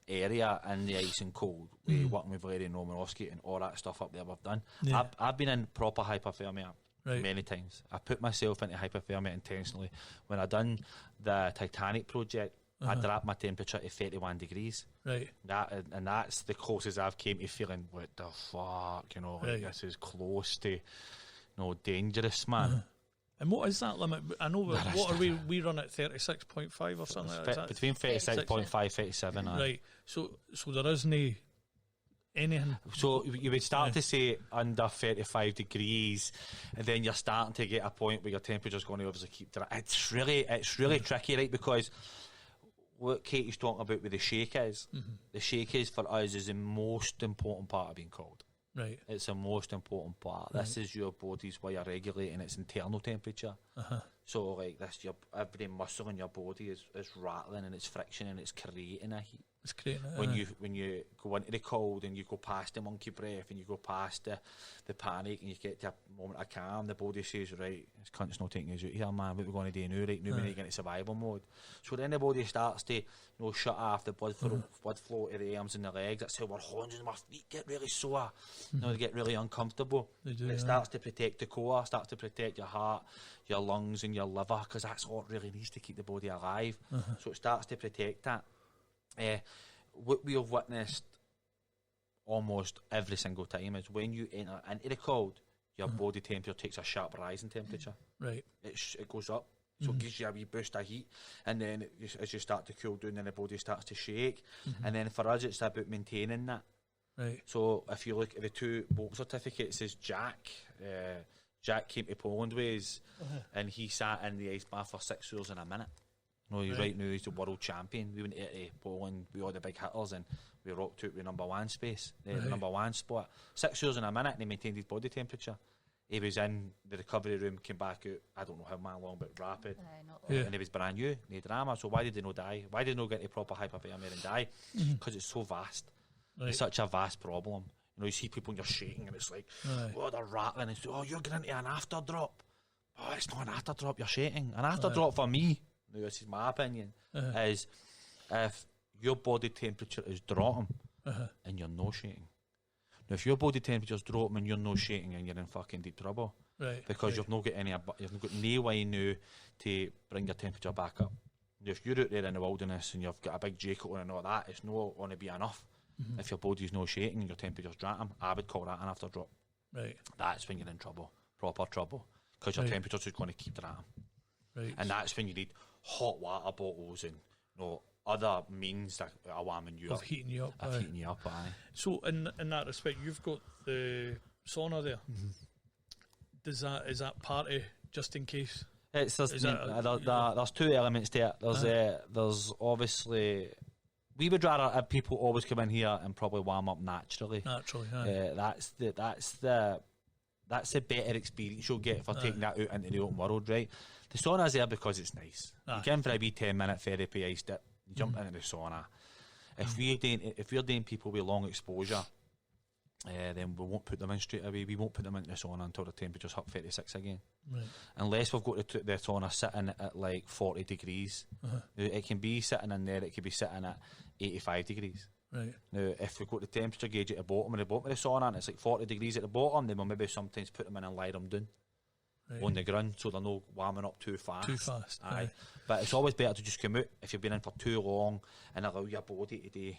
area in the ice and cold. We working with Larry Romanowski and all that stuff up there we've done. Yeah. I've been in proper hypothermia many times. I put myself into hypothermia intentionally. When I done the Titanic project, I dropped my temperature to 31 degrees. Right. That's the closest I've came to feeling, what the fuck, you know, like this is close to, you know, dangerous, man. And what is that limit? I know, what are we run at 36.5 or something like that? Between 36.5, 37. Right. So there isn't anything. So you would start to say under 35 degrees, and then you're starting to get a point where your temperature's going to obviously keep dropping. It's really tricky, right? Because what Katie's talking about with the shake is, the shake is for us is the most important part of being cold. Right. It's the most important part. Right. This is your body's way of regulating its internal temperature. So like this, every muscle in your body is rattling, and it's friction, and it's creating a heat. It's creating it. When you go into the cold and you go past the monkey breath and you go past the panic and you get to a moment of calm, the body says, right, this cunt's not taking us out here, man. What are we going to do now? Right now we need to get into survival mode. So then the body starts to shut off the blood flow to the arms and the legs. That's how our hands and our feet get really sore. They get really uncomfortable. It starts to protect the core, starts to protect your heart, your lungs and your liver, because that's all it really needs to keep the body alive. So it starts to protect that. What we have witnessed almost every single time is when you enter into the cold, your body temperature takes a sharp rise in temperature. Right. It goes up, so it gives you a wee boost of heat, and then as you start to cool down, then the body starts to shake, and then for us it's about maintaining that. Right. So if you look at the 2 boat certificates, says Jack came to Poland ways, and he sat in the ice bath for 6 hours in a minute. No, right now he's the world champion. We went to Poland with all the big hitters, and we rocked out with number 1 space, the number 1 spot. 6 hours in a minute, and he maintained his body temperature. He was in the recovery room, came back out, I don't know how long, but rapid. And he was brand new, no drama. So why did he not die? Why did he not get to proper hypothermia and die? Because it's so vast. Right. It's such a vast problem. You know, you see people and you're shaking, and it's like, oh, they're rattling. And oh, you're getting into an after drop. Oh, it's not an after drop, you're shaking. An after drop for me, now this is my opinion, is if your body temperature is dropping and you're not shaking. Now, if your body temperature is dropping and you're not shaking, and you're in fucking deep trouble, because you've not got no way now to bring your temperature back up. Now, if you're out there in the wilderness and you've got a big jacket on and all that, it's not going to be enough. If your body's not shaking and your temperature's dropping, I would call that an after drop. Right. That's when you're in trouble, proper trouble, because your temperature's just going to keep dropping. Right. And that's when you need hot water bottles and other means that are warming you up. Heating you up. Heating you up, aye. So in that respect, you've got the sauna there. Is that part of just in case? There's 2 elements to it. There's obviously, we would rather have people always come in here and probably warm up naturally. That's the better experience you'll get for taking that out into the open world, right? The sauna's there because it's nice. You get in for a wee 10-minute therapy ice dip, you jump into the sauna. If we're doing people with long exposure, then we won't put them in straight away. We won't put them into the sauna until the temperature's up 36 again. Right. Unless we've got the sauna sitting at like 40 degrees. It can be sitting in there, it could be sitting at 85 degrees. Right. Now, if we've got the temperature gauge at the bottom of the sauna and it's like 40 degrees at the bottom, then we'll maybe sometimes put them in and lie them down on the ground so they're not warming up too fast. Aye. But it's always better to just come out if you've been in for too long and allow your body to do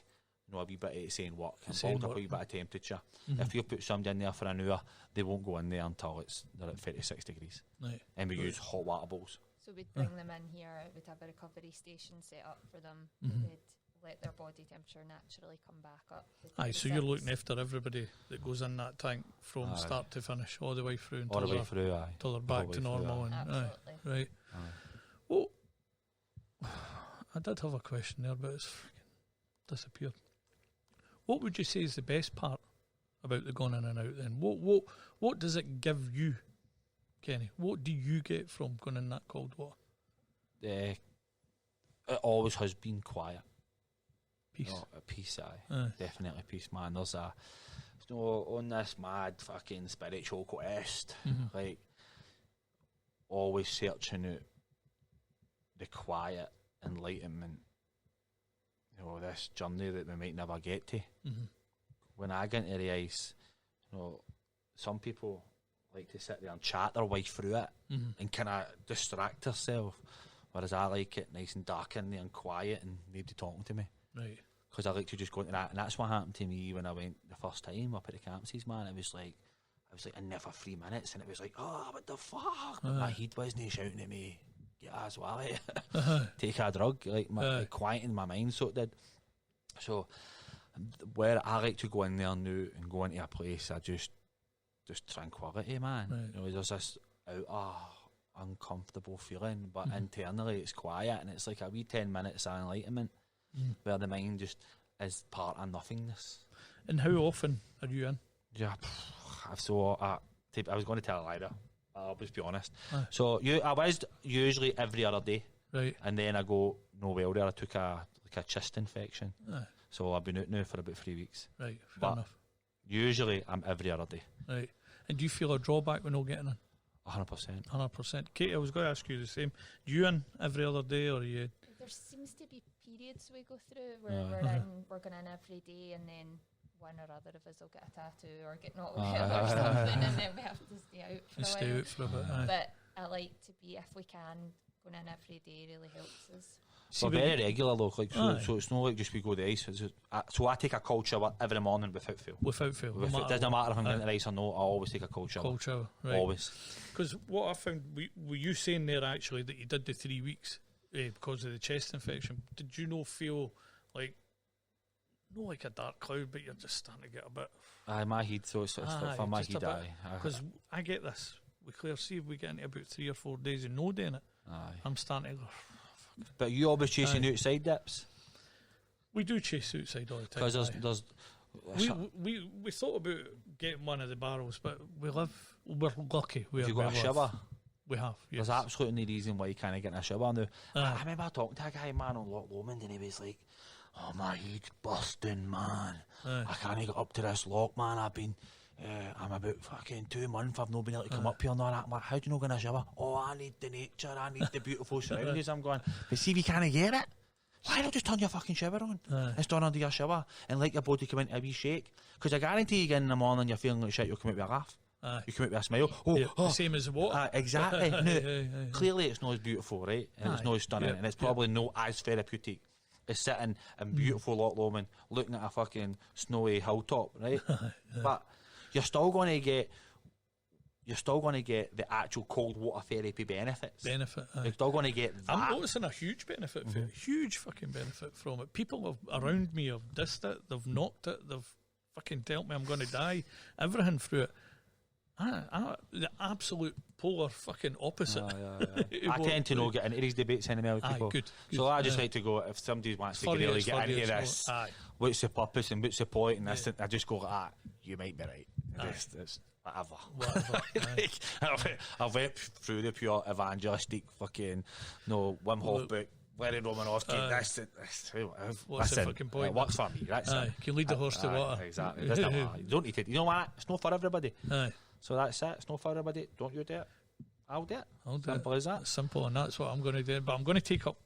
a wee bit of insane work and build up a wee bit of temperature. If you put somebody in there for an hour, they won't go in there until they're at 36 degrees. Right. And we use hot water bowls. So we'd bring them in here, we'd have a recovery station set up for them. They'd let their body temperature naturally come back up. Aye, so you're looking after everybody that goes in that tank from start to finish, all the way through until they're back to normal. And absolutely. Right. Well, I did have a question there, but it's freaking disappeared. What would you say is the best part about the going in and out then? What does it give you, Kenny? What do you get from going in that cold water? It always has been quiet. Peace. Peace, definitely peace, man. There's on this mad fucking spiritual quest, like always searching out the quiet enlightenment. This journey that we might never get to. When I get into the ice, some people like to sit there and chat their way through it and kind of distract herself, whereas I like it nice and dark in there and quiet and nobody talking to me. Right. Because I like to just go into that, and that's what happened to me when I went the first time up at the campsies, man. I was like in there for 3 minutes, and it was like, oh, what the fuck? My head wasn't shouting at me, get ass wally, take a drug, like quieting my mind, so it did. So where I like to go in there now and go into a place, I just tranquility, man. Right. There's this uncomfortable feeling, but internally it's quiet, and it's like a wee 10 minutes of enlightenment. Where the mind just is part of nothingness. And how often are you in? Yeah, I was going to tell a lie there. I'll just be honest. So I was usually every other day, right? And then I go no well there. I took a chest infection, so I've been out now for about 3 weeks. Right, fair enough. Usually I'm every other day. Right, and do you feel a drawback when not getting in? 100%. 100%. Katie, I was going to ask you the same. Do you in every other day, or are you? There seems to be periods we go through where we're going in every day, and then one or other of us will get a tattoo or get knocked out or something, and then we have to stay out for a while. But I like to be, if we can, going in every day really helps us. So very regular though, like so it's not like just we go to the ice. So I take a cold shower every morning without fail. It doesn't matter if I'm going to the ice or not. I always take a cold shower. Cold shower, right? Always. Because what I found, were you saying there actually that you did the 3 weeks because of the chest infection? Did you not feel like not like a dark cloud, but you're just starting to get a bit? My head, so it's for my head. Because I get this. We clear see if we get into about 3 or 4 days and no doing it. I'm starting to go. But you always chasing outside dips? We do chase outside all the time. Because there's we thought about getting one of the barrels, but we're lucky. Have you got a shower? We have, yes. There's absolutely no reason why you can't get in a shower now. I remember talking to a guy, man, on Loch Lomond, and he was like, oh, my head's busting, man. I can't get up to this lock, man. I'm about fucking 2 months. I've not been able to come up here and all that. I'm like, how do you not get in a shower? Oh, I need the nature. I need the beautiful surroundings. I'm going, but see if you can't get it. Why not just turn your fucking shower on? And stand under your shower and let your body come into a wee shake. Because I guarantee you get in the morning, you're feeling like shit, you'll come out with a laugh. You come out with a smile. The same as the water. Exactly. Clearly it's not as beautiful, right? And it's not as stunning. And it's probably not as therapeutic as sitting in beautiful Loch Lomond looking at a fucking snowy hilltop, right? But you're still going to get the actual cold water therapy benefits. You're still going to get that. I'm noticing a huge benefit for it. Huge fucking benefit from it. People around me have dissed it, they've knocked it, they've fucking told me I'm going to die. Everything through it. The absolute polar fucking opposite. I tend to not get into these debates anymore with people. Good. So I just like to go, if somebody wants to really get into this, what's the purpose and what's the point? And I just go like that. You might be right. It's whatever. I've went through the pure evangelistic fucking Wim Hof book. Larry Romanowski, this. What's the fucking point? It works for me. That's it. Can lead the horse to water. Exactly. It doesn't matter. You don't need to. You know what? It's not for everybody. Aye. So that's it. It's not for everybody. Don't you do it. I'll do it. Simple as that. Simple, and that's what I'm going to do. But I'm going to take up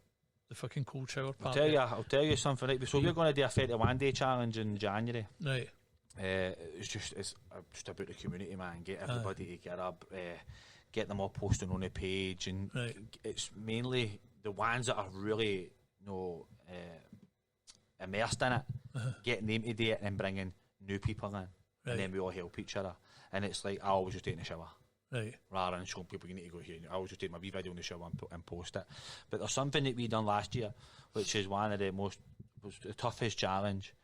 the fucking cold shower part. I'll tell you something. Right? So we're going to do a 31-day challenge in January. Right. It's just about the community, man. Get everybody together. Get them all posting on the page, and it's mainly the ones that are really immersed in it. Getting them to do it and bringing new people in, and then we all help each other. And it's like I always just take in the shower. Right. Rather than showing people you need to go here, I always just take my wee video in the shower and post it. But there's something that we done last year, which is one of the the toughest challenge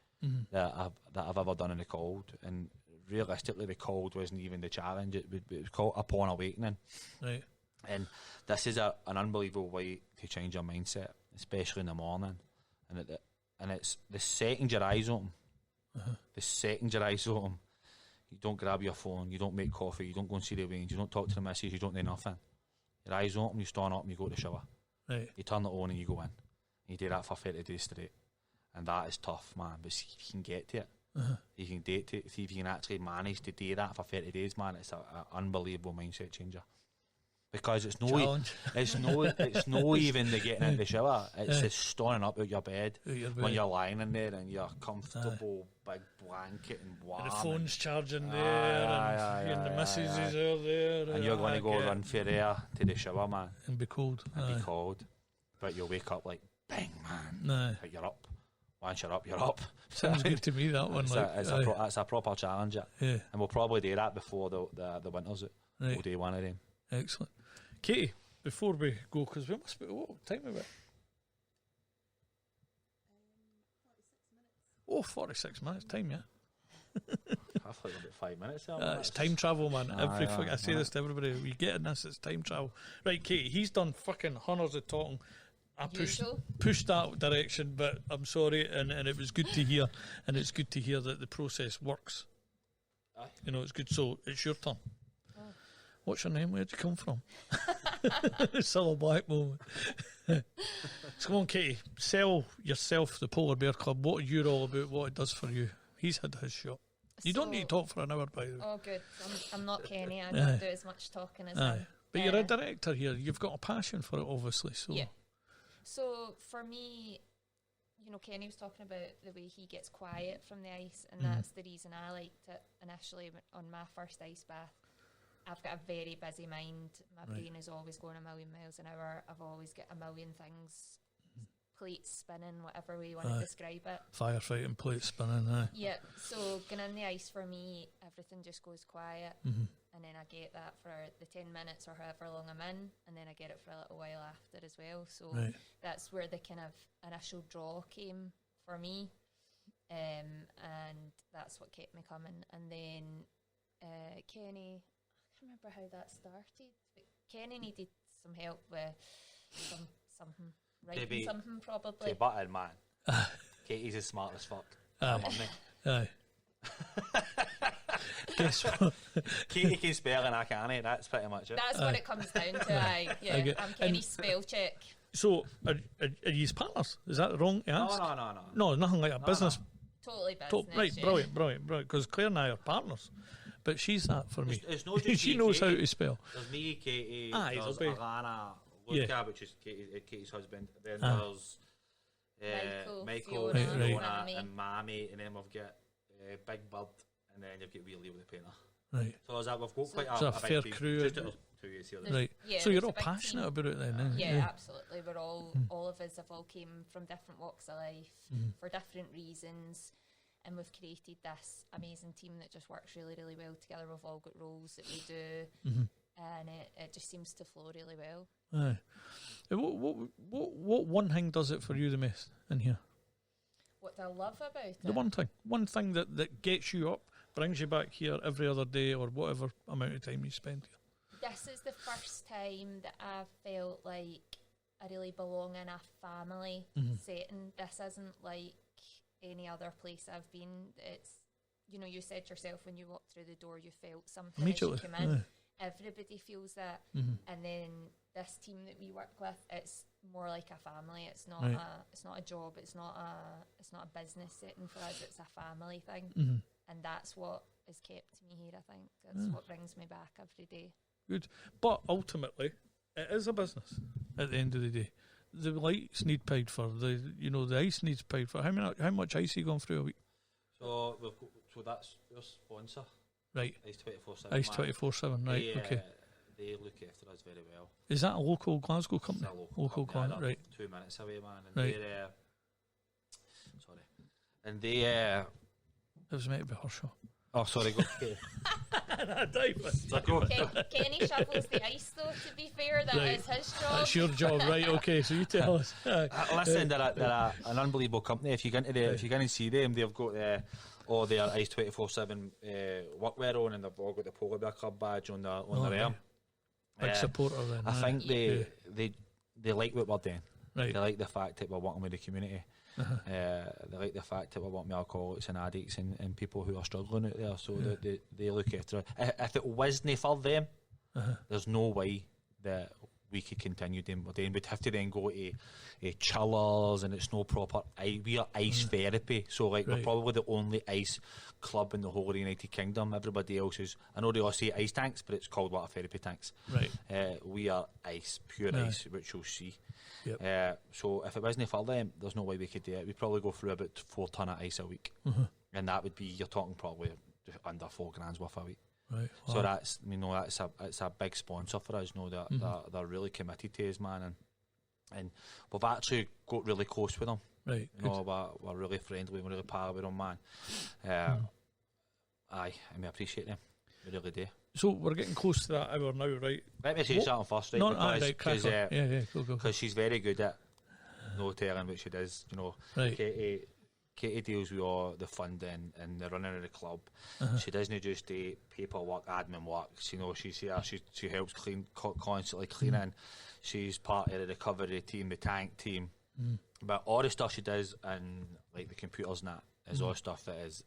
that I've ever done in the cold. And realistically, the cold wasn't even the challenge. It was called Upon Awakening. Right. And this is an unbelievable way to change your mindset, especially in the morning. And it's the second your eyes open. The second your eyes open, you don't grab your phone, you don't make coffee, you don't go and see the range, you don't talk to the missus, you don't do nothing. Your eyes open, you stand up and you go to the shower. Right. You turn it on and you go in. You do that for 30 days straight. And that is tough, man. But see if you can get to it. You can date it. See if you can actually manage to do that for 30 days, man. It's an unbelievable mindset changer. Because it's no even the getting in the shower. It's the standing up out your bed when you're lying in there and you're comfortable, big blanket and warm. And the phone's charging there, and the missus is there. And you're going to go run for there to the shower, man. And be cold. Be cold. But you'll wake up like, bang, man. But you're up. Once you're up, you're up. Sounds good to me, that one. It's a proper challenge. Yeah. And we'll probably do that before the winter's out. Right. We'll do one of them. Excellent. Katie, before we go, because we must be, what time is it? 46 minutes, time, yeah. I thought about 5 minutes. It's time travel, man. I say this to everybody. We get in this, it's time travel. Right, Katie, he's done fucking hundreds of talking. I pushed that direction, but I'm sorry, and it was good to hear, and it's good to hear that the process works. You know, it's good. So it's your turn. What's your name? Where'd you come from? Still a black moment. So come on, Katie. Sell yourself, the Polar Bear Club. What you're all about, what it does for you. He's had his shot. You don't need to talk for an hour, by the way. Oh, good. I'm not Kenny. I don't do as much talking as him. But you're a director here. You've got a passion for it, obviously. So. Yeah. So for me, you know, Kenny was talking about the way he gets quiet from the ice, and that's the reason I liked it initially on my first ice bath. I've got a very busy mind. My brain is always going a million miles an hour. I've always got a million things, plates spinning, whatever way you want to describe it. Firefighting, plates spinning, Yeah, so going in the ice for me, everything just goes quiet. And then I get that for the 10 minutes or however long I'm in, and then I get it for a little while after as well. So that's where the kind of initial draw came for me. And that's what kept me coming. And then Kenny... I can't remember how that started, but Kenny needed some help with something, writing something probably. But in, man, Katie's as smart as fuck. Aye. Guess what? Katie can spell and I can't. That's pretty much it. That's what it comes down to. I'm Kenny's spell check. So, are you partners? Is that wrong to ask? No, nothing like a business. Totally business. Right, brilliant. Because Claire and I are partners. But she's that for me. It's not just she knows how to spell. There's me, Katie, there's Alana, Luca, which is Katie's husband. Then there's Michael, Fiona, and Mammy, and then we've got Big Bird, and then you've got Wee Leo the painter. Right. So we've got quite a fair big crew. Just 2 years here. Right. Yeah, so you're all passionate about it then? Yeah, absolutely. We're all of us have all came from different walks of life for different reasons. And we've created this amazing team that just works really, really well together. We've all got roles that we do, and it just seems to flow really well. Aye. What one thing does it for you the most in here? What do I love about it? The one thing that gets you up, brings you back here every other day or whatever amount of time you spend here. This is the first time that I felt like I really belong in a family setting. This isn't like any other place I've been. It's, you know, you said yourself when you walked through the door you felt something as you came in. Everybody feels that. And then this team that we work with, it's more like a family. It's not it's not a job. It's not a business setting for us. It's a family thing, and that's what has kept me here. I think that's what brings me back every day. Good, but ultimately, it is a business. At the end of the day, the lights need paid for. The ice needs paid for. How much ice are you going through a week? So that's your sponsor, right? Ice 24/7. Ice 24/7, right? Okay. They look after us very well. Is that a local Glasgow company? It's a local client, right? 2 minutes away, man. And right. It was meant to be Herschel. Oh, sorry, go. Kenny shovels the ice, though, to be fair. That is his job. That's your job, right? Okay, so you tell us. Listen, they're an unbelievable company. If you go and see them, they've got all their Ice 24/7 workwear on, and they've all got the Polar Bear Club badge on their arm. Big supporter then. I think they like what we're doing. Right. They like the fact that we're working with the community. They like the fact that we're working with alcoholics and addicts and people who are struggling out there, so they look after it. If it wasn't for them, there's no way that we could continue doing what we're doing. We'd have to then go to chillers, and it's no proper we are ice therapy, so we're probably the only ice club in the whole of the United Kingdom. Everybody else is, I know they all say ice tanks, but it's called water therapy tanks. We are ice, pure ice, which you'll see. So if it wasn't for them, there's no way we could do it. We'd probably go through about 4 ton of ice a week, and that would be, you're talking probably under $4,000 worth a week. Right. Wow. So it's a big sponsor for us. They're really committed to us, man, and we've actually got really close with them. Right. We're really friendly, we're really pal with them, man. I appreciate them. We really do. So we're getting close to that hour now, right? Let me say something first, right? Because she's very good at no telling what she does. Katie deals with all the funding and the running of the club. She doesn't just do paperwork, admin work. She's here. She helps constantly cleaning. She's part of the recovery team, the tank team. But all the stuff she does, and like the computers and that, is all stuff that is.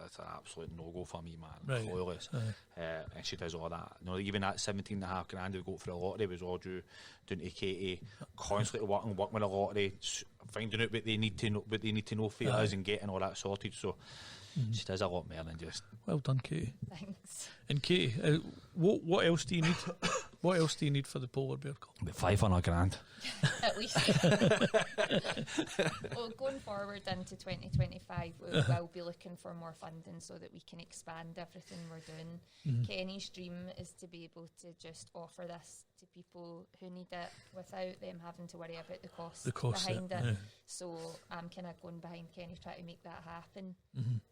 It's an absolute no-go for me, man. Clueless. And she does all that. Even that $17.5 grand we got for the lottery was all down to Katie, constantly working with the lottery, finding out what they need to know for us, and getting all that sorted. So she does a lot more than just. Well done, Katie. Thanks. And Katie, what else do you need? What else do you need for the Polar Bear Club? About 500 grand. At least. Well, going forward into 2025, we will be looking for more funding so that we can expand everything we're doing. Kenny's dream is to be able to just offer this to people who need it without them having to worry about the cost behind it. So I'm kind of going behind Kenny, trying to make that happen.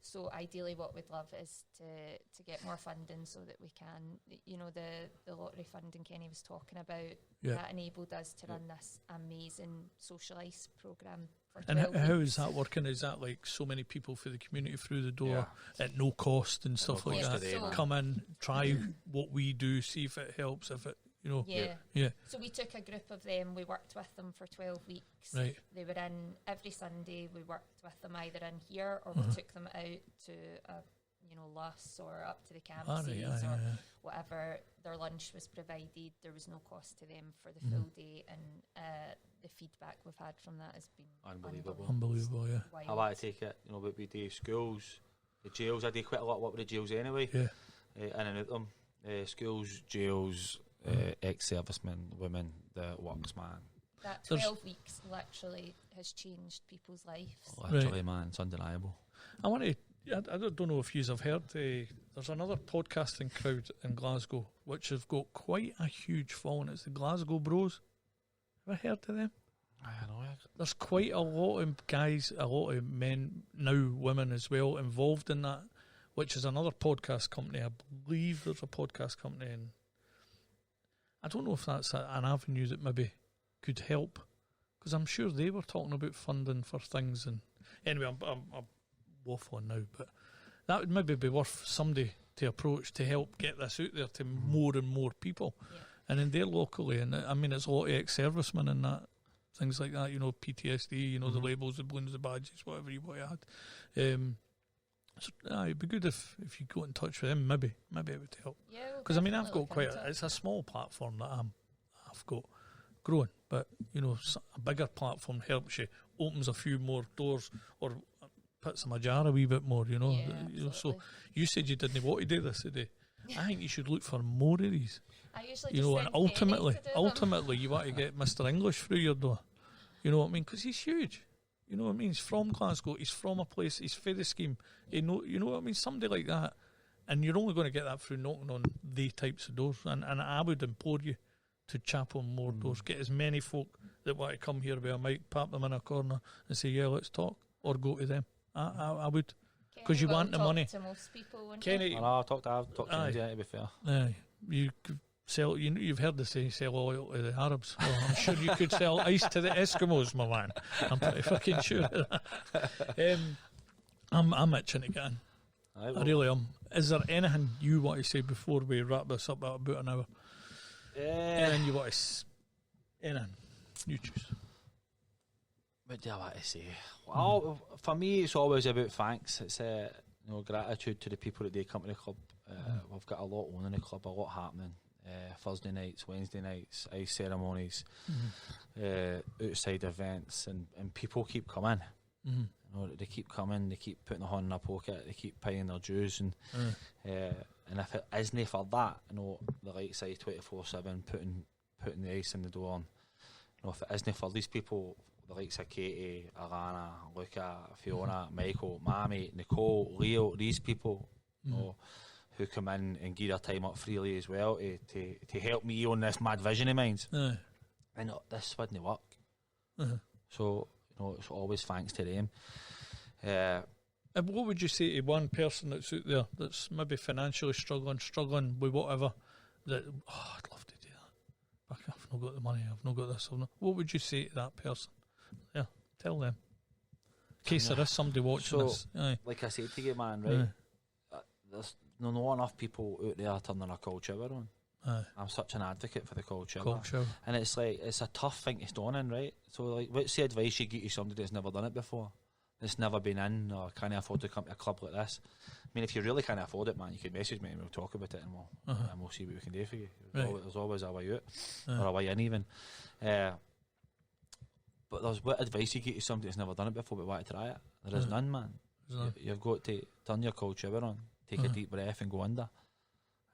So ideally what we'd love is to get more funding so that we can, the lottery funding Kenny was talking about, that enabled us to run this amazing social ice programme for 12 weeks. How is that working? Is that like so many people for the community through the door at no cost and stuff like that? Come in, try what we do, see if it helps, if it, So we took a group of them, we worked with them for 12 weeks. Right. They were in every Sunday, we worked with them either in here or we took them out to Luss or up to the campuses or whatever. Their lunch was provided. There was no cost to them for the full day, and the feedback we've had from that has been unbelievable. I want to take it. What we do, schools, the jails. I do quite a lot of work with the jails anyway. In and out them, schools, jails, ex-servicemen, women, the works, man. That 12 weeks literally has changed people's lives. Literally, man, it's undeniable. I don't know if you have heard, there's another podcasting crowd in Glasgow which have got quite a huge following. It's the Glasgow Bros. Have I heard of them? I know. There's quite a lot of guys, a lot of men, now women as well, involved in that, which is another podcast company. I believe there's a podcast company, and I don't know if that's an avenue that maybe could help, because I'm sure they were talking about funding for things. And anyway, I'm waffling now, but that would maybe be worth somebody to approach to help get this out there to more and more people. And then they're locally, and I mean, it's a lot of ex-servicemen and that, things like that, PTSD, the labels, the balloons, the badges, whatever you want to add. So, it'd be good if you go in touch with them, maybe it would help. Yeah, because I mean, I've got it's a small platform that I've got growing. But, a bigger platform helps you, opens a few more doors, or puts them ajar a wee bit more, So you said you didn't want to do this today. I think you should look for more of these. I usually just and ultimately you want to get Mr. English through your door. You know what I mean? Because he's huge. You know what I mean? He's from Glasgow. He's from a place. He's for the scheme. You know what I mean? Somebody like that. And you're only going to get that through knocking on the types of doors. And I would implore you to chap on more doors. Get as many folk that want to come here with a mic, pop them in a corner and say, yeah, let's talk. Or go to them. I would. Because you want the money. To most people, Kenny, I've talked to India, to be fair. You could sell. You've heard the say sell oil to the Arabs. Well, I'm sure you could sell ice to the Eskimos, my man. I'm pretty fucking sure of that. I'm itching to get in. I really am. Is there anything you want to say before we wrap this up at about an hour? Anything you want to anything you choose? What do I want to say? Well, for me, it's always about thanks. It's gratitude to the people that they come to the club. We've got a lot on in the club, a lot happening. Thursday nights, Wednesday nights, ice ceremonies, outside events, and people keep coming. They keep coming, they keep putting their hand in their pocket, they keep paying their dues, and if it isn't for that, the likes of 24/7 putting the ice in the door, and if it isn't for these people, the likes of Katie, Alana, Luca, Fiona, Michael, Mammy, Nicole, Leo, these people, who come in and give their time up freely as well to help me on this mad vision of mine. And this wouldn't work. So, it's always thanks to them. And what would you say to one person that's out there that's maybe financially struggling with whatever, that, I'd love to do that, but I've not got the money, I've not got this, what would you say to that person? Yeah, tell them. In case there is somebody watching this. Like I said to you, man, right? There's not enough people out there turning a cold shower on. I'm such an advocate for the cold shower. And it's like, it's a tough thing to stone in, right? So, like, what's the advice you give to somebody that's never done it before? That's never been in, or can't afford to come to a club like this? I mean, if you really can't afford it, man, you can message me and we'll talk about it, and we'll see what we can do for you. There's always a way out, or a way in even. But what advice you give to somebody that's never done it before but want to try it? There is none, man. You've got to turn your cold shower on, take a deep breath and go under.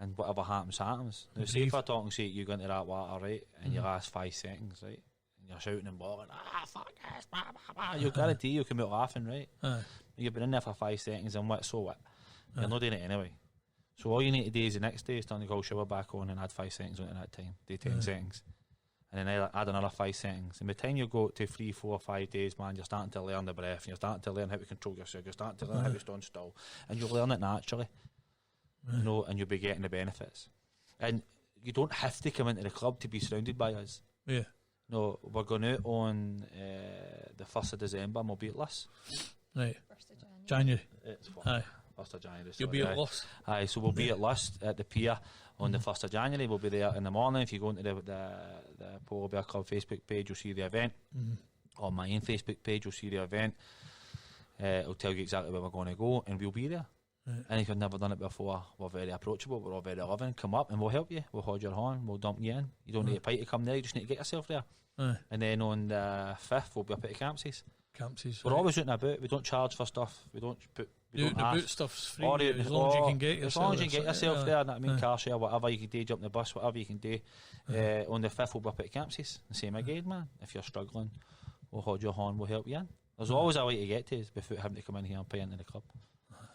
And whatever happens, happens. Now, say if I talk and say you go into that water, right, and you last 5 seconds, right, and you're shouting and bawling, fuck this, blah, blah, blah, you'll guarantee you'll come out laughing, right? You've been in there for 5 seconds, and so what? You're not doing it anyway. So all you need to do is the next day is turn the cold shower back on and add 5 seconds onto that time. Do 10 seconds. And then add another 5 seconds. And by the time you go to 3, 4, 5 days, man, you're starting to learn the breath, and you're starting to learn how to control yourself, you're starting to learn how to stand still, and you'll learn it naturally. And you'll be getting the benefits. And you don't have to come into the club to be surrounded by us. No, we're going out on the 1st of December, and we'll be at Luss. Right. 1st of January. It's 1st of January. You'll be at Luss. So we'll be at Luss at the pier on the 1st of January. We'll be there in the morning. If you go into the Polar Bear Club Facebook page, you'll see the event. On my own Facebook page, you'll see the event. It'll tell you exactly where we're going to go, and we'll be there. And if you've never done it before, we're very approachable, we're all very loving. Come up and we'll help you, we'll hold your hand, we'll dump you in. You don't need a pay to come there, you just need to get yourself there. And then on the 5th we'll be up at the Campsies. We're always out and about, we don't charge for stuff, we don't ask. Stuff's free, as long as you can get yourself, as long as you can get yourself there, I mean, car share, whatever you can do, jump the bus, whatever you can do. On the 5th we'll be up at the Campsies. The same again, man, if you're struggling, we'll hold your hand, we'll help you in. There's always a way to get to us without having to come in here and pay into the club.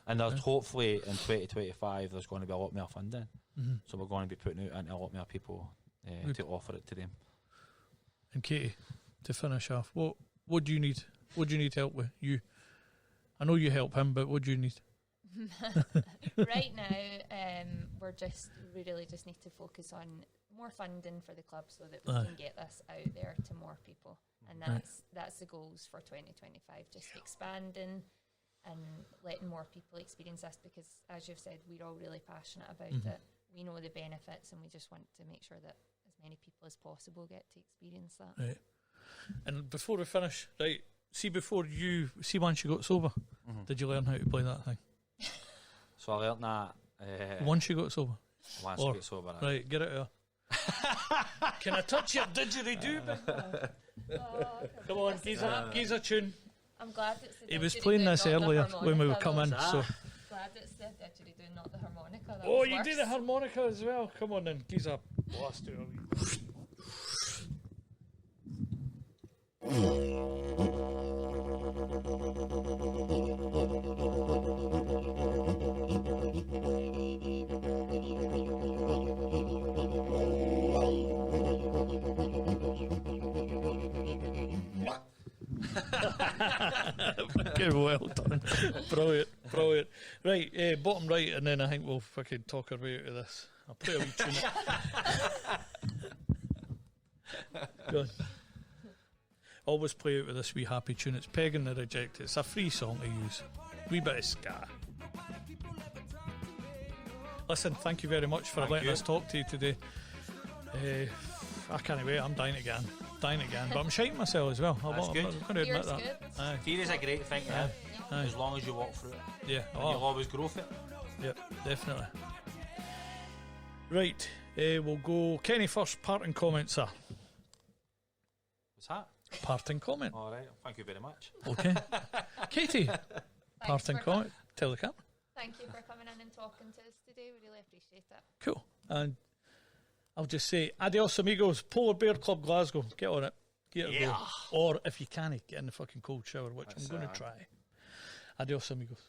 And there's hopefully in 2025 there's going to be a lot more funding, so we're going to be putting out into a lot more people to offer it to them. And Katie, to finish off, what do you need? What do you need help with? I know you help him, but what do you need? Right now, we really just need to focus on more funding for the club so that we can get this out there to more people, and that's the goals for 2025. Just expanding and letting more people experience this, because as you've said, we're all really passionate about it. We know the benefits, and we just want to make sure that as many people as possible get to experience that. Right. And before we finish, right, once you got sober, did you learn how to play that thing? So I learnt that once you got sober? Once I got sober, right, get it out. Can I touch your didgeridoo? Come on, geez a tune. I'm glad it's the He was didgeridoo, playing this not the earlier when we were harmonica, coming. though. So. Glad it's the didgeridoo, not the harmonica. That Oh, was you worse. do the harmonica as well. Come on then, geez a blast to it. Okay, well done. Brilliant. Right, bottom right, and then I think we'll fucking talk our way out of this. I'll play a wee tune. Go on. Always play out with this wee happy tune. It's Peg and the Rejected. It's a free song to use. Wee bit of ska. Listen, thank you very much for letting us talk to you today. I can't wait. I'm dying again. But I'm shiting myself as well. I'm going to admit Fear's that. good. Aye. Fear is a great thing, as long as you walk through it. Yeah. And you'll always grow for it. Yep, definitely. Right, we'll go Kenny first. Parting comment, sir. What's that? Parting comment. All right, thank you very much. Okay. Katie, Thanks parting for comment. Tell the camera. Thank you for coming in and talking to us today. We really appreciate it. Cool. And I'll just say, adios amigos, Polar Bear Club Glasgow. Get on it. Get it going. Or if you can, get in the fucking cold shower, which I'm going to try. Adios amigos.